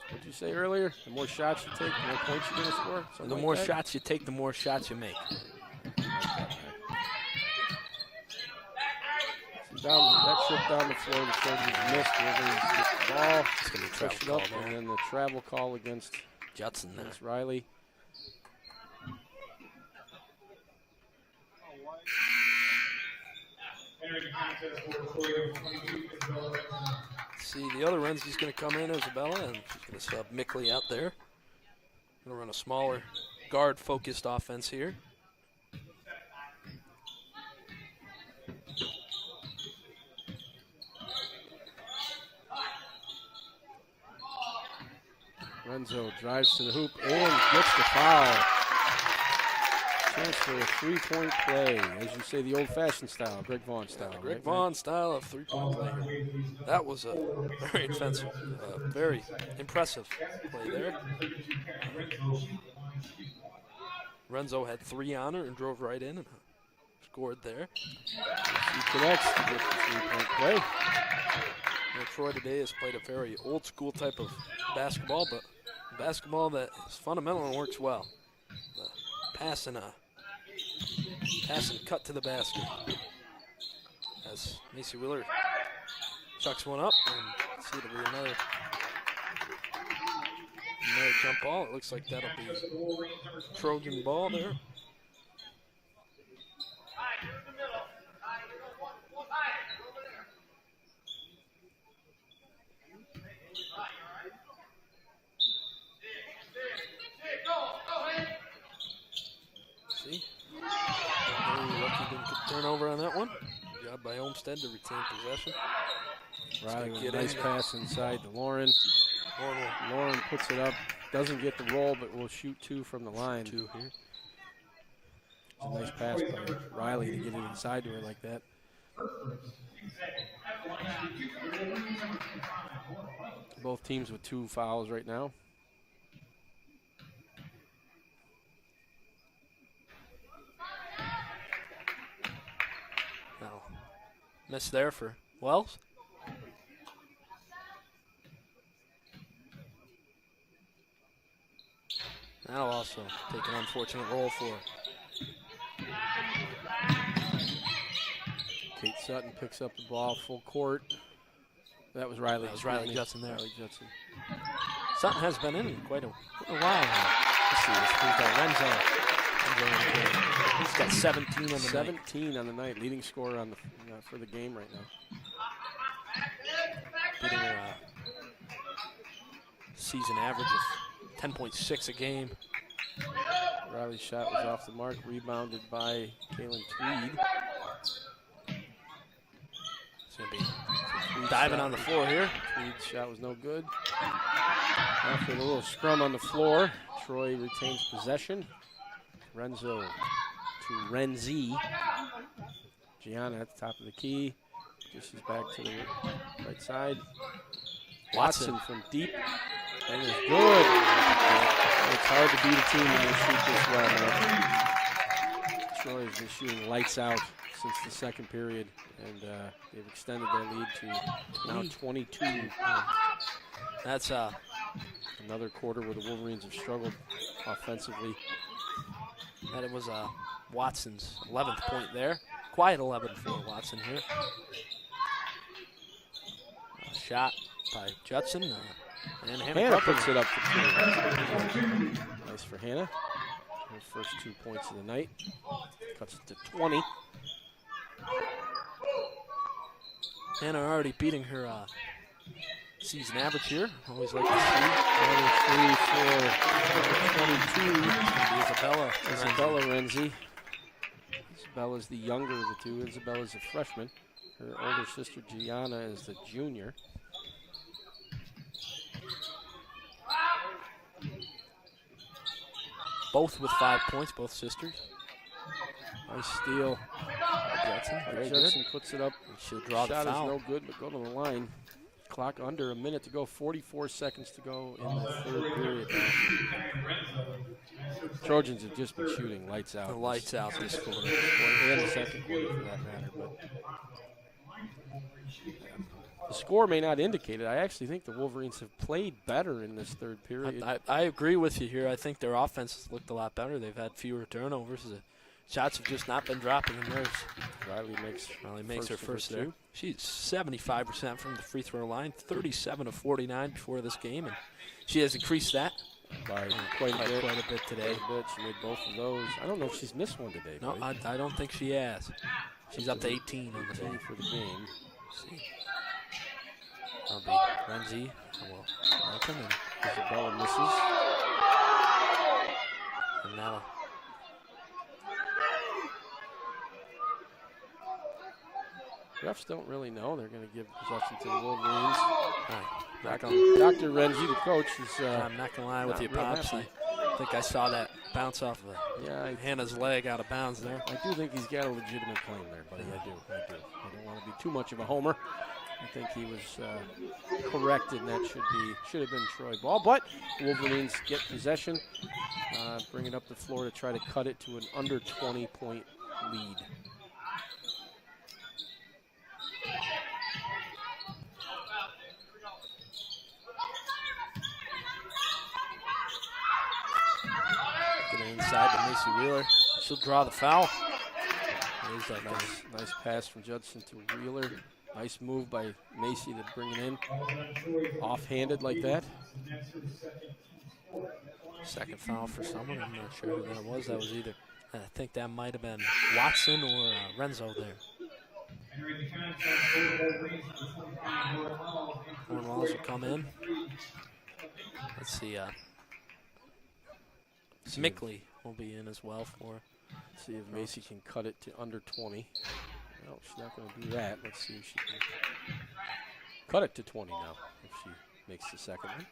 What did you say earlier? The more shots you take, the more points you're going to score? Something
The
like
more
that?
shots you take, the more shots you make.
That trip down the floor, the Trojans missed. Wolverines get the ball.
It's going to be a
Push
travel
it
call
up,
there.
and then the travel call against
Judson there.
Riley.
See, the other Renzi's going to come in, Isabella, and she's going to sub Mickley out there. Going to run a smaller guard-focused offense here.
Renzo drives to the hoop and gets the foul. Chance for a three-point play. As you say, the old-fashioned style, Greg Vaughn style.
Greg
right,
Vaughn style of three-point play. That was a very offensive, very impressive play there. Renzo had 3 on her and drove right in and scored there.
She connects to get the three-point play.
Troy today has played a very old-school type of basketball, but basketball that is fundamental and works well. Pass and cut to the basket. As Macy Wheeler chucks one up, and see it'll be another jump ball. It looks like that'll be Trojan ball there. See? Very lucky didn't get turnover on that one. Good job by Olmsted to retain possession.
Riley with a nice pass inside to Lauren.
Lauren
Lauren puts it up, doesn't get the roll, but will shoot 2 from the line.
2 here.
It's a nice pass by Riley to get it inside to her like that. Both teams with 2 fouls right now.
Now, miss there for Wells. That'll also take an unfortunate roll for
Kate Sutton picks up the ball full court. That was Riley.
That was Riley Judson there.
Riley Judson.
Sutton has been in quite a while now. Let's see, we've got Renzo. He's got 17 on the
17 on the night, leading scorer on the for the game right now.
Beating her season average of 10.6 a game.
Riley's shot was off the mark, rebounded by Kaylin Tweed.
It's going to be diving on the floor here.
Tweed's shot was no good. After the little scrum on the floor, Troy retains possession. Renzo to Renzi. Gianna at the top of the key. Dishes back to the right side. Watson from deep. And it's good. It's hard to beat a team when they shoot this well. Troy has been shooting lights out since the second period, and they've extended their lead to now 22.
That's
another quarter where the Wolverines have struggled offensively.
And it was Watson's 11th point there. Quiet 11 for Watson here. Shot by Judson. And
Hannah puts it up for 2. Nice for Hannah. Her first 2 points of the night. Cuts it to 20.
Hannah already beating her season average here. Always like to see.
Another 3 for 22. Isabella Renzi. Isabella's the younger of the two. Isabella's a freshman. Her older sister Gianna is the junior.
both with 5 points, both sisters.
Nice steal.
Judson,
Judson puts it up.
She'll draw the
Shot is
foul.
no good, but go to the line. Clock under a minute to go. 44 seconds to go in the third period now. Trojans have just been shooting lights out.
The lights out this quarter.
And the second quarter, for that matter. But the score may not indicate it. I actually think the Wolverines have played better in this third period.
I agree with you here. I think their offense has looked a lot better. They've had fewer turnovers. The shots have just not been dropping in theirs.
Riley makes
her first there. She's 75% from the free throw line, 37 of 49 before this game, and she has increased that
by quite a bit
today.
She made both of those. I don't know if she's missed one today.
No, I don't think she has. She's up to 18 on the day
for the game.
Let's see. That'll be Renzi.
Isabella misses.
And now
refs don't really know. They're going to give possession to the Wolverines.
Right.
Dr. Renzi, the coach, is.
I'm not going to lie with you, Pops. I think I saw that bounce off of Hannah's leg out of bounds there.
I do think he's got a legitimate claim there, buddy. I do. I don't want to be too much of a homer. I think he was corrected, and that should have been Troy ball. But the Wolverines get possession, bring it up the floor to try to cut it to an under 20-point lead.
Get it inside to Macy Wheeler. She'll draw the foul.
There's that nice pass from Judson to Wheeler. Nice move by Macy to bring it in. Offhanded like that.
Second foul for someone. I'm not sure who that was. That was either, I think that might have been Watson or Renzo there. Cornwalls will come in. Let's see. Smickley will be in as well for.
Let's see if Macy can cut it to under 20. No, she's not going to do that. Let's see if she can cut it to 20 now if she makes the second one.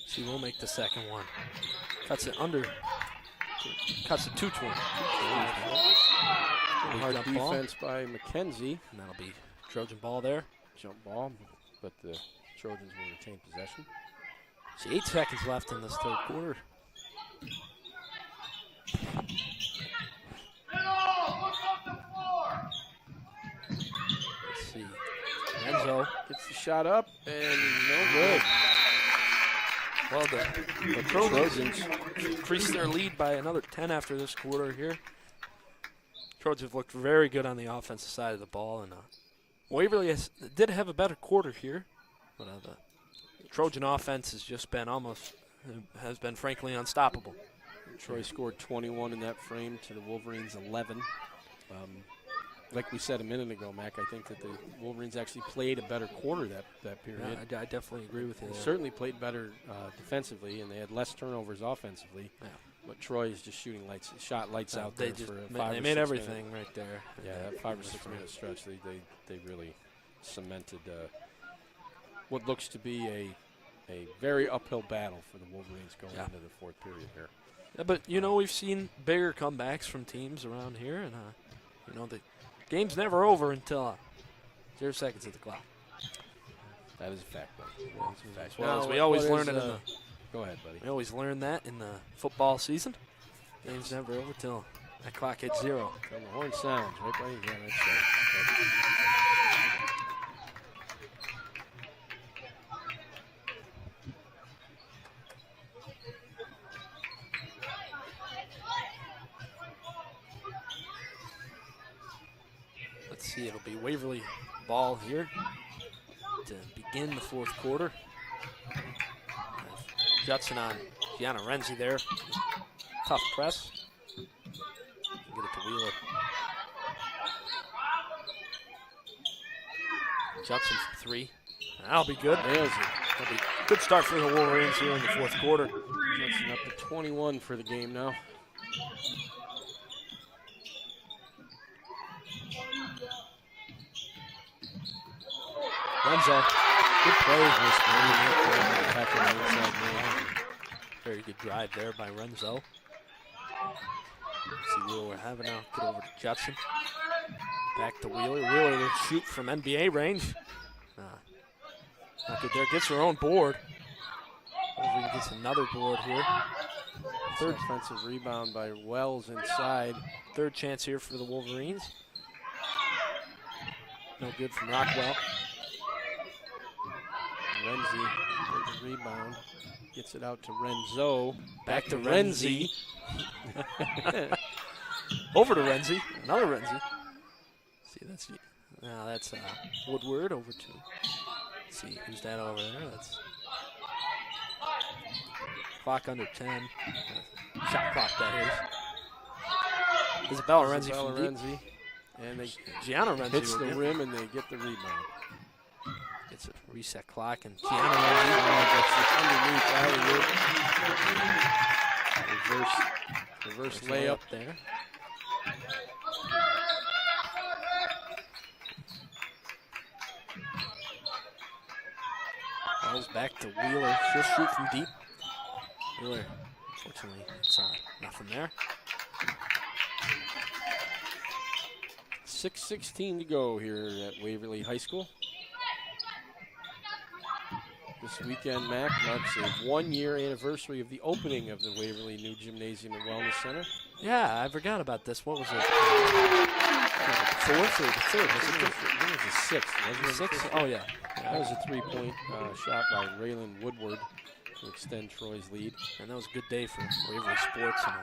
She will make the second one. Cuts it under. Cuts it to 20.
Hard defense by McKenzie.
And that'll be Trojan ball there.
Jump ball, but the Trojans will retain possession.
See, 8 seconds left in this third quarter. Let's see. Renzo
gets the shot up, and no good.
Well, the Trojans increased their lead by another 10 after this quarter here. Trojans have looked very good on the offensive side of the ball, and Waverly did have a better quarter here, but the Trojan offense has just been has been frankly unstoppable.
Troy scored 21 in that frame to the Wolverines 11. Like we said a minute ago, Mac, I think that the Wolverines actually played a better quarter that period.
Yeah, I definitely agree with you.
They certainly played better defensively, and they had less turnovers offensively. Yeah. But Troy is just shooting lights out there for 5
They
or
made
6
everything
minutes.
right there.
Yeah, that 5 or 6 minute stretch, they really cemented what looks to be a very uphill battle for the Wolverines going into the fourth period here.
Yeah, but we've seen bigger comebacks from teams around here, and the game's never over until 0 seconds at the clock.
That is a fact, buddy.
Well, as we always learn it in the.
Go ahead, buddy.
We always learn that in the football season. Game's never over till that clock hits 0.
Till the horn sounds, right, buddy? Yeah, that's right.
Let's see, it'll be Waverly ball here to begin the fourth quarter. Judson on Gianna Renzi there. Tough press. Get it to Wheeler. Judson for 3. That'll be good.
Nails it.
That'll be a good start for the Wolverines here in the fourth quarter.
Judson up to 21 for the game now.
Renzo, good play. Very good drive there by Renzo. See Wheeler we're having now. Get over to Judson. Back to Wheeler. Wheeler will shoot from NBA range. Not good there. Gets her own board. Wolverine gets another board here.
Third offensive rebound by Wells inside.
Third chance here for the Wolverines. No good from Rockwell.
Renzi with the rebound. Gets it out to Renzo.
Back to Renzi. Over to Renzi. Another Renzi. See, that's Woodward over to. Let's see, who's that over there? That's clock under 10. Shot clock, that is. Isabella Renzi from
Renzi. And they
Gianna Renzi
hits the rim and they get the rebound.
It's a reset clock and Gianna Renzi
gets underneath. Reverse layup there.
Wells back to Wheeler. She'll shoot from deep. Wheeler, unfortunately, it's nothing there.
6:16 to go here at Waverly High School. This weekend, Mac, marks a 1-year anniversary of the opening of the Waverly New Gymnasium and Wellness Center.
Yeah, I forgot about this. What was it? Fourth or the third?
It was the sixth. Wasn't it?
Sixth? Oh, yeah.
That was a three-point shot by Raylan Woodward to extend Troy's lead.
And that was a good day for Waverly sports. And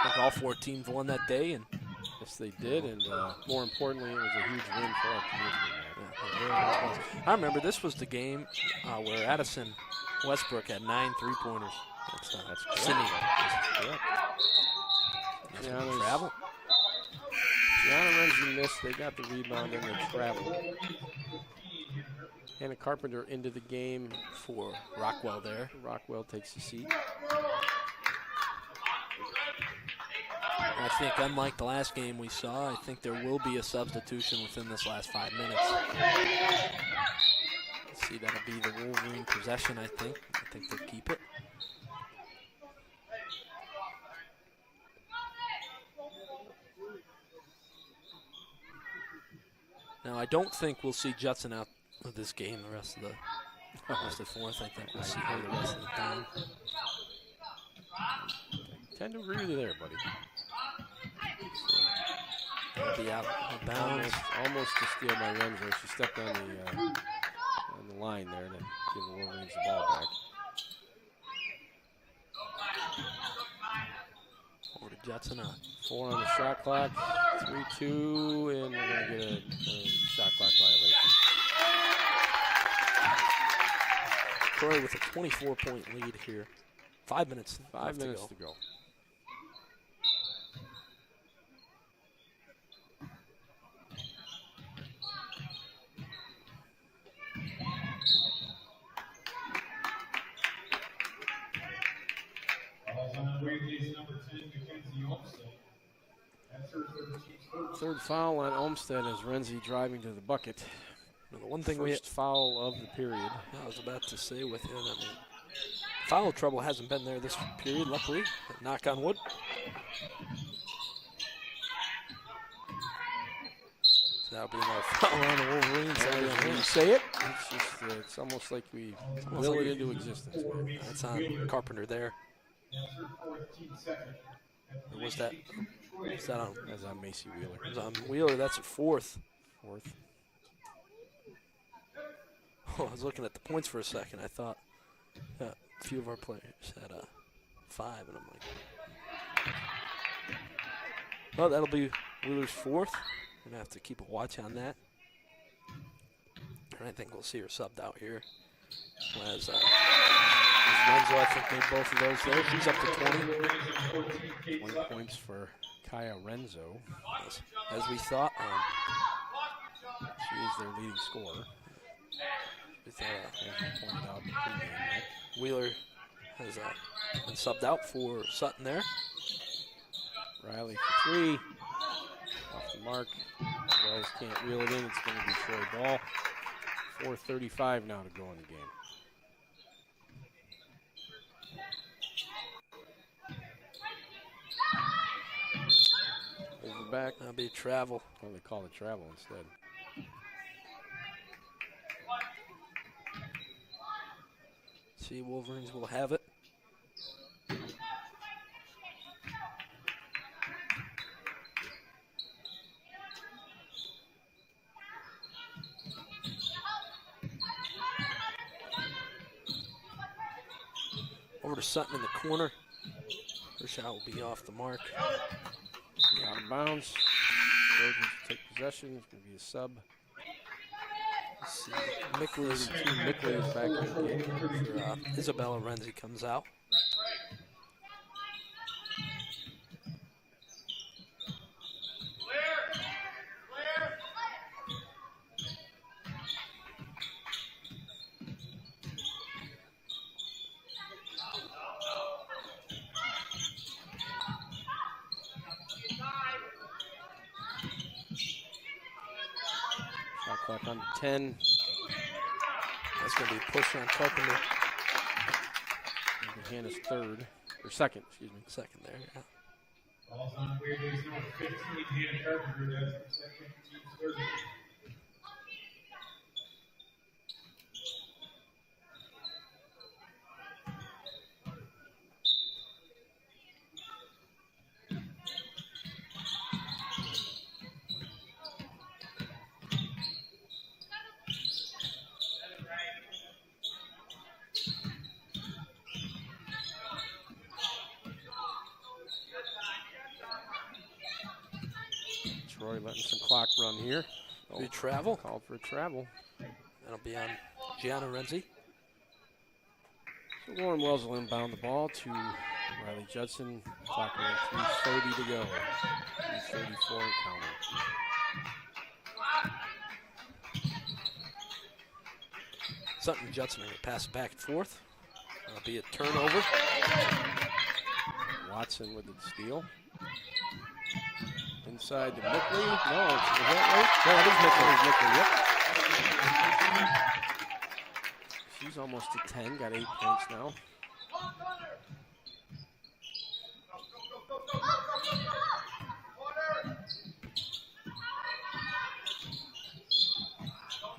I think all 4 teams won that day. And
yes, they did. And more importantly, it was a huge win for our community.
I remember this was the game where Addison Westbrook had 9 3-pointers. That's correct.
Gianna
travel.
Gianna Renzi missed. They got the rebound and they traveled. Hannah Carpenter into the game
for Rockwell there.
Rockwell takes the seat.
I think unlike the last game we saw, I think there will be a substitution within this last 5 minutes. Let's see, that'll be the Wolverine possession, I think. I think they'll keep it. Now, I don't think we'll see Judson out of this game the rest of the fourth. I think we'll see her the rest of the time.
I tend to agree with you there, buddy.
Be out of bounds.
Almost to steal my Renzo. She stepped on the line there to give the Wolverines the ball back.
Over to Judson.
4 on the shot clock. 3-2, and we're going to get a shot clock violation.
Troy with a 24-point lead here. 5 minutes.
5 minutes to go. Third foul on Olmsted as Renzi driving to the bucket.
Now, the one thing
First foul of the period.
I was about to say with him, foul trouble hasn't been there this period, luckily. Knock on wood. So that'll be another foul on the Wolverines.
When you say it, it's almost like we will it into existence.
That's on Carpenter there. Or was that on?
That's on Macy Wheeler.
It was on Wheeler. That's at fourth. Oh, I was looking at the points for a second. I thought a few of our players had 5, and I'm like, well, that'll be Wheeler's fourth. We're going to have to keep a watch on that. And I think we'll see her subbed out here. As Renzo, I think, made both of those there. She's up to 20.
20 points for Kaya Renzo.
As we thought.
She is their leading scorer. As you pointed out,
Wheeler has been subbed out for Sutton there.
Riley for 3. Off the mark. Wells can't reel it in. It's going to be Troy ball. 4:35 now to go in the game. Over back.
That'll be travel.
Oh, they call it travel instead.
See, Wolverines will have it. Over to Sutton in the corner. Her shot will be off the mark.
Out of bounds. Trojans take possession. It's going to be a sub.
Let's see. Mickley is
back in the game.
for Isabella Renzi comes out.
Shot clock on 10.
That's going to be a push on Carpenter.
Hannah's third, or second, excuse me.
Second there, yeah.
Ball's on weird base number 15, Hannah Carpenter. That's the second team's third.
Troy letting some clock run here.
Be travel.
Called for a travel.
That'll be on Gianna Renzi.
So Lauren Wells will inbound the ball to Riley Judson. Clock running 3:30 to go. 3:34 counting.
Sutton and Judson are going to pass it back and forth. That'll be a turnover.
Watson with the steal. Inside to Mickley. No, is that right? No, that is Mickley. Yep. She's almost to 10. Got 8 points now.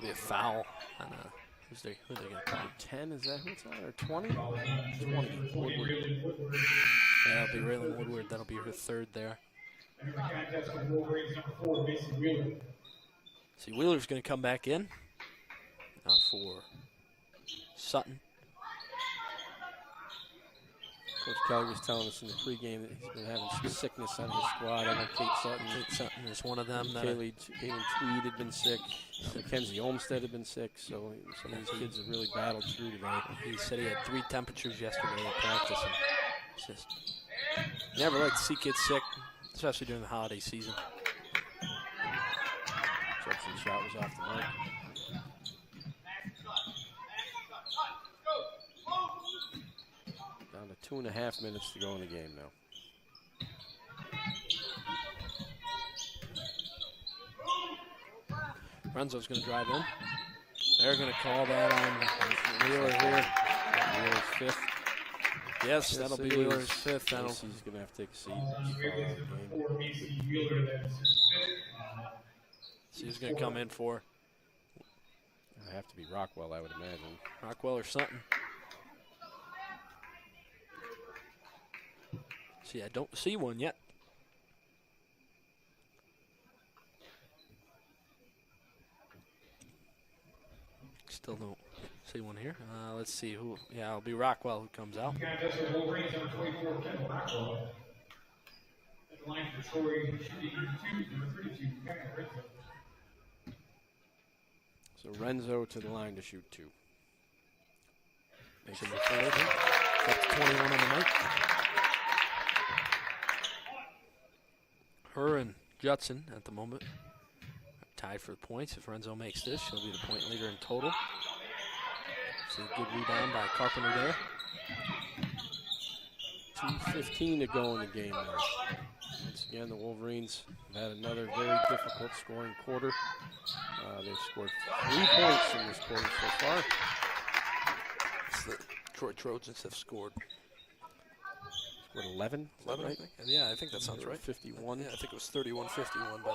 Be a foul on who they going to call?
10, is that who it's on? Or 20? 20. Woodward.
Yeah, that'll be Raylan Woodward. That'll be her third there. See, Wheeler's going to come back in for Sutton.
Coach Kelly was telling us in the pregame that he's been having some sickness on his squad. I know Kate
Sutton is one of them.
Kaylin Tweed had been sick. Mackenzie Olmstead had been sick. So some of these kids have really battled through today.
He said he had 3 temperatures yesterday at practice. And it's just never like to see kids sick, especially during the holiday season.
Judson's shot was off the mark. Down to 2.5 minutes to go in the game now.
Renzo's going to drive in. They're going to call that on Wheeler here.
Wheeler's fifth.
Yes, that'll be Wheeler's fifth.
He's going to have to take a seat.
So he's going to come in for.
It'll have to be Rockwell, I would imagine.
Rockwell or Sutton. See, I don't see one yet. Still don't see one here. Let's see who. Yeah, it'll be Rockwell who comes out.
So Renzo to the line to shoot 2.
Makes it look good. That's 21 on the night. Her and Judson at the moment are tied for the points. If Renzo makes this, she'll be the point leader in total. See a good rebound by Carpenter there.
2:15 to go in the game now. Once again, the Wolverines have had another very difficult scoring quarter. They've scored 3 points in this quarter so far.
The Troy Trojans have scored
11?
11,
right?
I think. Yeah, I think that sounds right.
51.
Yeah, I think it was 31-51 by the end of the game.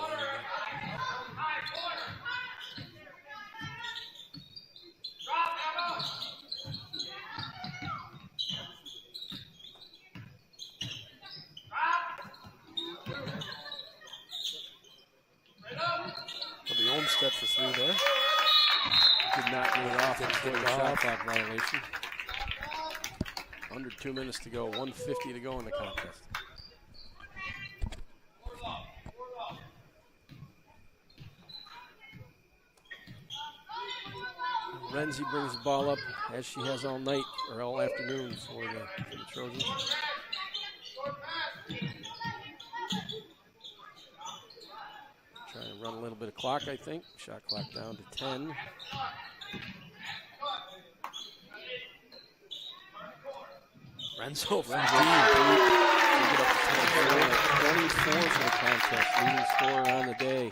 It'll be Olmsted for 3 there.
Did not get it off.
Didn't
Before
get
the
it
shot
off.
clock violation. Under 2 minutes to go. 1:50 to go in the contest. Renzi brings the ball up as she has all night or all afternoon for the Trojans. Trying to run a little bit of clock, I think. Shot clock down to 10.
Renzo from
24 for the contest, leading scorer on the day.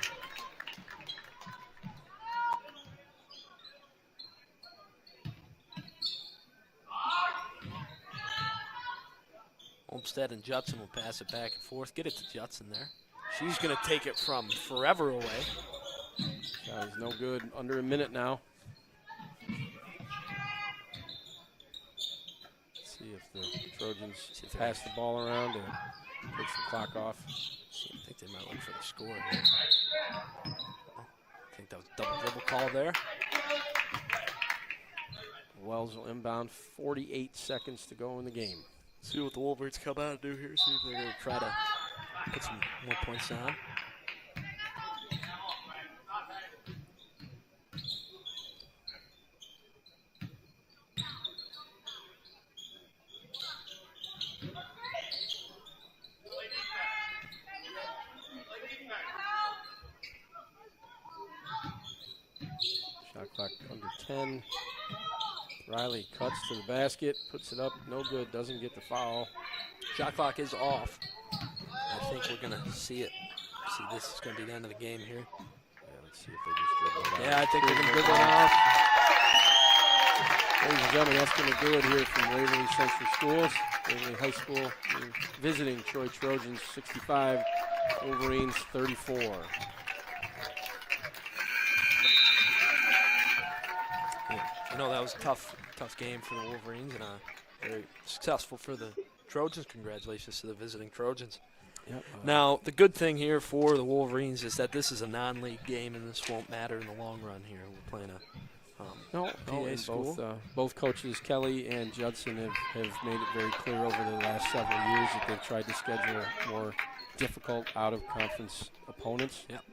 Olmsted and Judson will pass it back and forth. Get it to Judson there. She's going to take it from forever away.
Shot is no good. Under a minute now. Let's see if the Trojans pass the ball around and takes the clock off.
I think they might look for the score here. I think that was a double dribble call there.
Wells will inbound. 48 seconds to go in the game.
See what the Wolverines come out and do here. See if they're going to try to put some more points on.
Shot clock under 10. Riley cuts to the basket, puts it up, no good, doesn't get the foul.
Shot clock is off. I think we're going to see it. See, this is going to be the end of the game here.
Yeah, let's see if they just dribble it out.
Yeah, I think they're going to dribble it off.
Ladies and gentlemen, that's going to do it here from Waverly Central Schools. Waverly High School visiting Troy Trojans 65, Wolverines 34.
I know that was a tough game for the Wolverines and very successful for the Trojans. Congratulations to the visiting Trojans.
Yep.
Now, the good thing here for the Wolverines is that this is a non-league game and this won't matter in the long run here. We're playing a PA school.
Both coaches, Kelly and Judson, have made it very clear over the last several years that they've tried to schedule more difficult out-of-conference opponents.
Yep.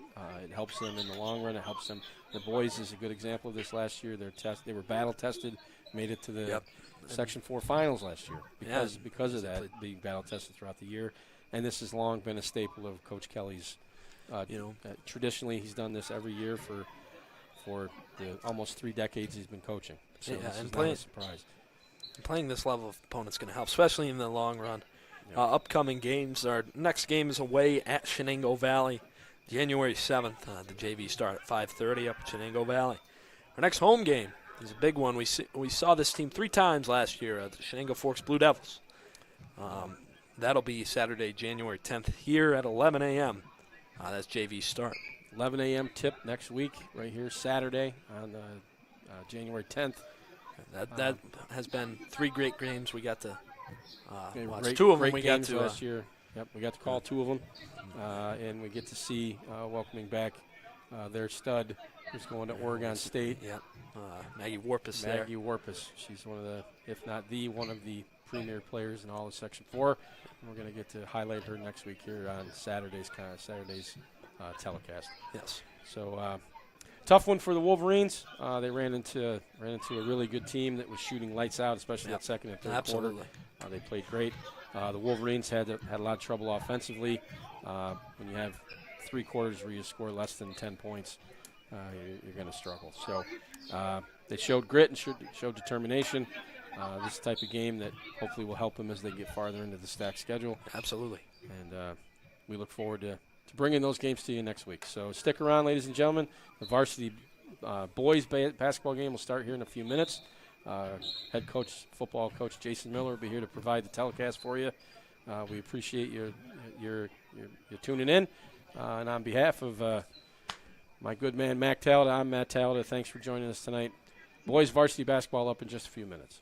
It helps them in the long run. It helps them. The boys is a good example of this last year. They were battle-tested, made it to the Section 4 finals last year because of that, being battle-tested throughout the year. And this has long been a staple of Coach Kelly's. Traditionally, he's done this every year for the almost 3 decades he's been coaching. So this is not a surprise.
Playing this level of opponent's going to help, especially in the long run. Yep. Upcoming games, our next game is away at Shenango Valley, January 7th. The JV start at 5:30 up at Shenango Valley. Our next home game is a big one. We saw this team 3 times last year, the Shenango Forks Blue Devils. That'll be Saturday, January 10th here at 11 a.m. That's JV start.
11 a.m. tip next week, right here, Saturday on January 10th.
That has been 3 great games. We got to watch
2
of them.
We got to last year. Yep, we got to call 2 of them, and we get to see welcoming back their stud, who's going to Oregon State.
Yep, Maggie Warpus.
Maggie Warpus. She's one of the, if not the one of the premier players in all of Section 4. And we're going to get to highlight her next week here on Saturday's telecast.
Yes.
So tough one for the Wolverines. They ran into a really good team that was shooting lights out, especially that second and third quarter. They played great. The Wolverines had a lot of trouble offensively. When you have 3 quarters where you score less than 10 points, you're going to struggle. So they showed grit and showed determination. This type of game that hopefully will help them as they get farther into the stacked schedule.
Absolutely.
And we look forward to bringing those games to you next week. So stick around, ladies and gentlemen. The varsity boys basketball game will start here in a few minutes. Head coach, football coach Jason Miller will be here to provide the telecast for you. We appreciate your tuning in. And on behalf of my good man Mac Talda, I'm Matt Talda. Thanks for joining us tonight. Boys varsity basketball up in just a few minutes.